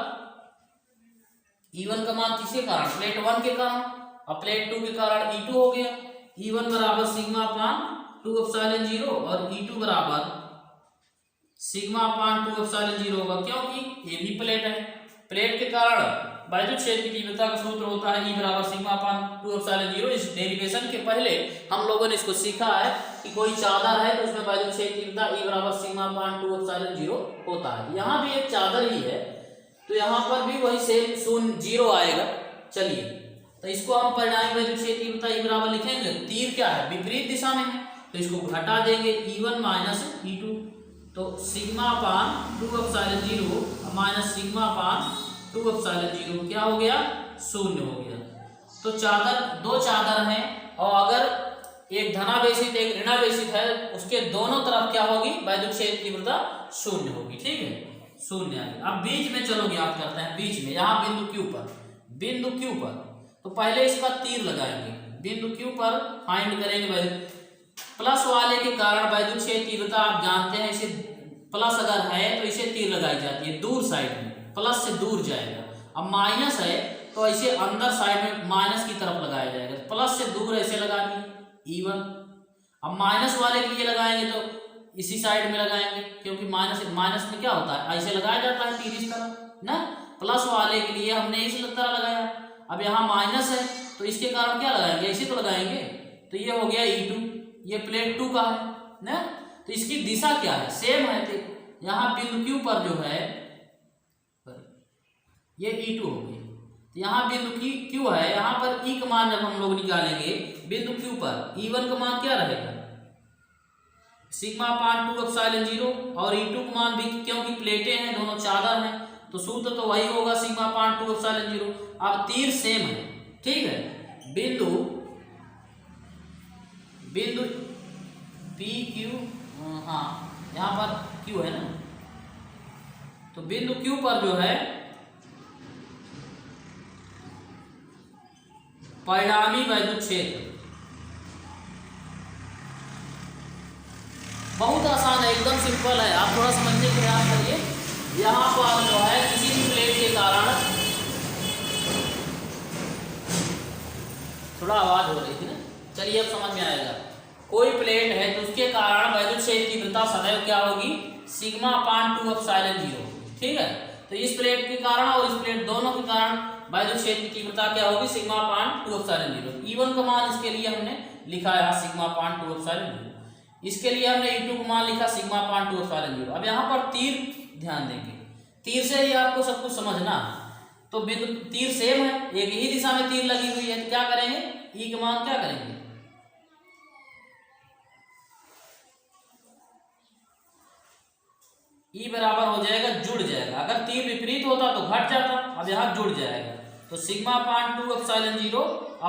E1 का मान किसके कारण, प्लेट 1 के कारण, और प्लेट 2 के कारण E2 हो गया। E1 बराबर सिग्मा अपान 2 एप्सिलॉन 0 और E2 बराबर सिग्मा अपान 2 एप्सिलॉन 0 होगा, क्योंकि ये भी प्लेट है। प्लेट के कारण वैद्युत क्षेत्र की तीव्रता का सूत्र होता है E बराबर सिग्मा अपान 2 एप्सिलॉन 0। इस डेरिवेशन के पहले हम लोगों ने इसको सीखा है कि कोई चादर है तो उसमें वैद्युत क्षेत्र की तीव्रता E बराबर सिग्मा अपान 2 एप्सिलॉन 0 होता है। यहाँ भी एक चादर ही है तो यहाँ पर भी वही सेम 0 आएगा। चलिए तो इसको हम परिणामी वैद्युत क्षेत्र की तीव्रता E बराबर लिखेंगे। तीर क्या है, विपरीत दिशा में है, तो इसको घटा देंगे E1 माइनस E2। तो सिग्मा अपान 2 एप्सिलॉन 0 माइनस सिग्मा अपान 2 एप्सिलॉन 0 क्या हो गया, 0 हो गया। तो दो चादर हैं और अगर एक धनावेशित एक ऋणावेशित है, उसके दोनों तरफ क्या होगी, वैद्युत क्षेत्र की तीव्रता 0 होगी, ठीक है, 0 आएगी। अब बीच में चलो ज्ञात करते हैं, बीच में यहाँ बिंदु Q पर तो पहले इसका तीर लगाएंगे। बिंदु Q पर फाइंड करेंगे प्लस वाले के कारण वैद्युत क्षेत्र तीव्रता आप जानते हैं, इसे प्लस अगर है तो इसे तीर लगाई जाती है दूर साइड में, प्लस से दूर जाएगा। अब माइनस है तो इसे अंदर साइड में माइनस की तरफ लगाया जाएगा, प्लस से दूर ऐसे लगा दिए E1। अब माइनस वाले के लिए लगाएंगे तो इसी साइड में लगाएंगे, क्योंकि माइनस में क्या होता है, ऐसे लगाया जाता है तीर इस तरह ना। प्लस वाले के लिए हमने इस तरह लगाया। अब यहाँ माइनस है तो इसके कारण क्या लगाएंगे, ऐसे तो लगाएंगे, तो ये हो गया E2, ये प्लेट 2 का है ना। तो इसकी दिशा क्या है, सेम है। तो यहाँ बिंदु Q पर जो है ये E2 हो गई। तो यहाँ बिंदु Q है, यहाँ पर E का मान जब हम लोग निकालेंगे बिंदु Q पर, E1 का मान क्या रहेगा, सिग्मा अपान 2 एप्सिलॉन 0, और E2 का मान भी, क्योंकि प्लेटें हैं दोनों चादर हैं, तो सूत्र तो वही होगा सिग्मा अपान 2 एप्सिलॉन 0। अब तीर सेम है, ठीक है। बिंदु पी क्यू, हाँ यहाँ पर Q है ना, तो बिंदु Q पर जो है परिणामी वैद्युत क्षेत्र, बहुत आसान है, एकदम सिंपल है, आप थोड़ा समझने का प्रयास करिए। यहाँ पर जो है किसी भी प्लेट के कारण, थोड़ा आवाज हो रही थी ना, चलिए अब समझ में आएगा। कोई प्लेट है तो उसके कारण वैद्युत क्षेत्र तीव्रता सदैव क्या होगी, सिग्मा अपान 2 एप्सिलॉन 0, ठीक है। तो इस प्लेट के कारण और इस प्लेट दोनों के कारण वैद्युत क्षेत्र की तीव्रता क्या होगी, सिग्मा अपान 2 एप्सिलॉन 0। E1 का मान इसके लिए हमने लिखा है सिग्मा अपान 2 एप्सिलॉन 0, इसके लिए हमने E2 का मान लिखा सिग्मा अपान 2 एप्सिलॉन 0। अब यहाँ पर तीर ध्यान देंगे, तीर से ही आपको सब कुछ समझना है। तो बिंदु तीर सेम है, एक ही दिशा में तीर लगी हुई है, तो क्या करेंगे, E का मान क्या करेंगे, E बराबर हो जाएगा, जुड़ जाएगा। अगर तीर विपरीत होता तो घट जाता, अब यहाँ जुड़ जाएगा। तो सिग्मा अपान 2 एप्सिलॉन 0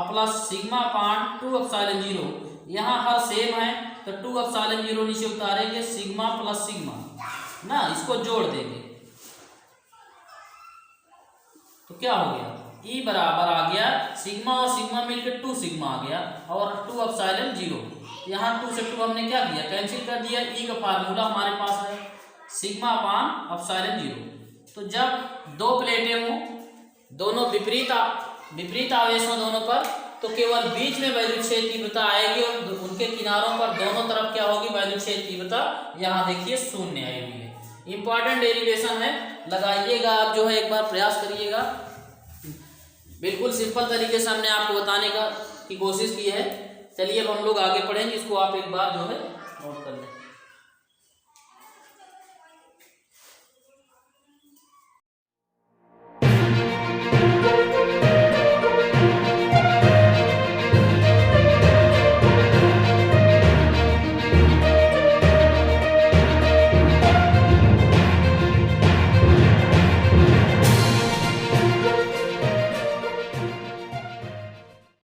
प्लस सिग्मा अपान 2 एप्सिलॉन 0, यहाँ हर सेम है तो 2 एप्सिलॉन 0 नीचे उतारेंगे, सिग्मा प्लस सिग्मा ना, इसको जोड़ देंगे तो क्या हो गया, E बराबर आ गया सिग्मा और सिग्मा मिलकर 2 सिग्मा आ गया, और 2 एप्सिलॉन 0, यहाँ 2 से 2 हमने क्या किया, कैंसिल कर दिया। E का फार्मूला हमारे पास है सिग्मा अपान एप्सिलॉन 0। तो जब दो प्लेटें हों, दोनों विपरीत आवेश हो दोनों पर, तो केवल बीच में वैद्युत क्षेत्र तीव्रता आएगी और उनके किनारों पर दोनों तरफ क्या होगी, वैद्युत क्षेत्र तीव्रता यहाँ देखिए शून्य आई हुई है। इंपॉर्टेंट डेरिवेशन है, लगाइएगा आप, जो है एक बार प्रयास करिएगा। बिल्कुल सिंपल तरीके से हमने आपको बताने की कोशिश की है। चलिए अब हम लोग आगे पढ़ेंगे, इसको आप एक बार जो है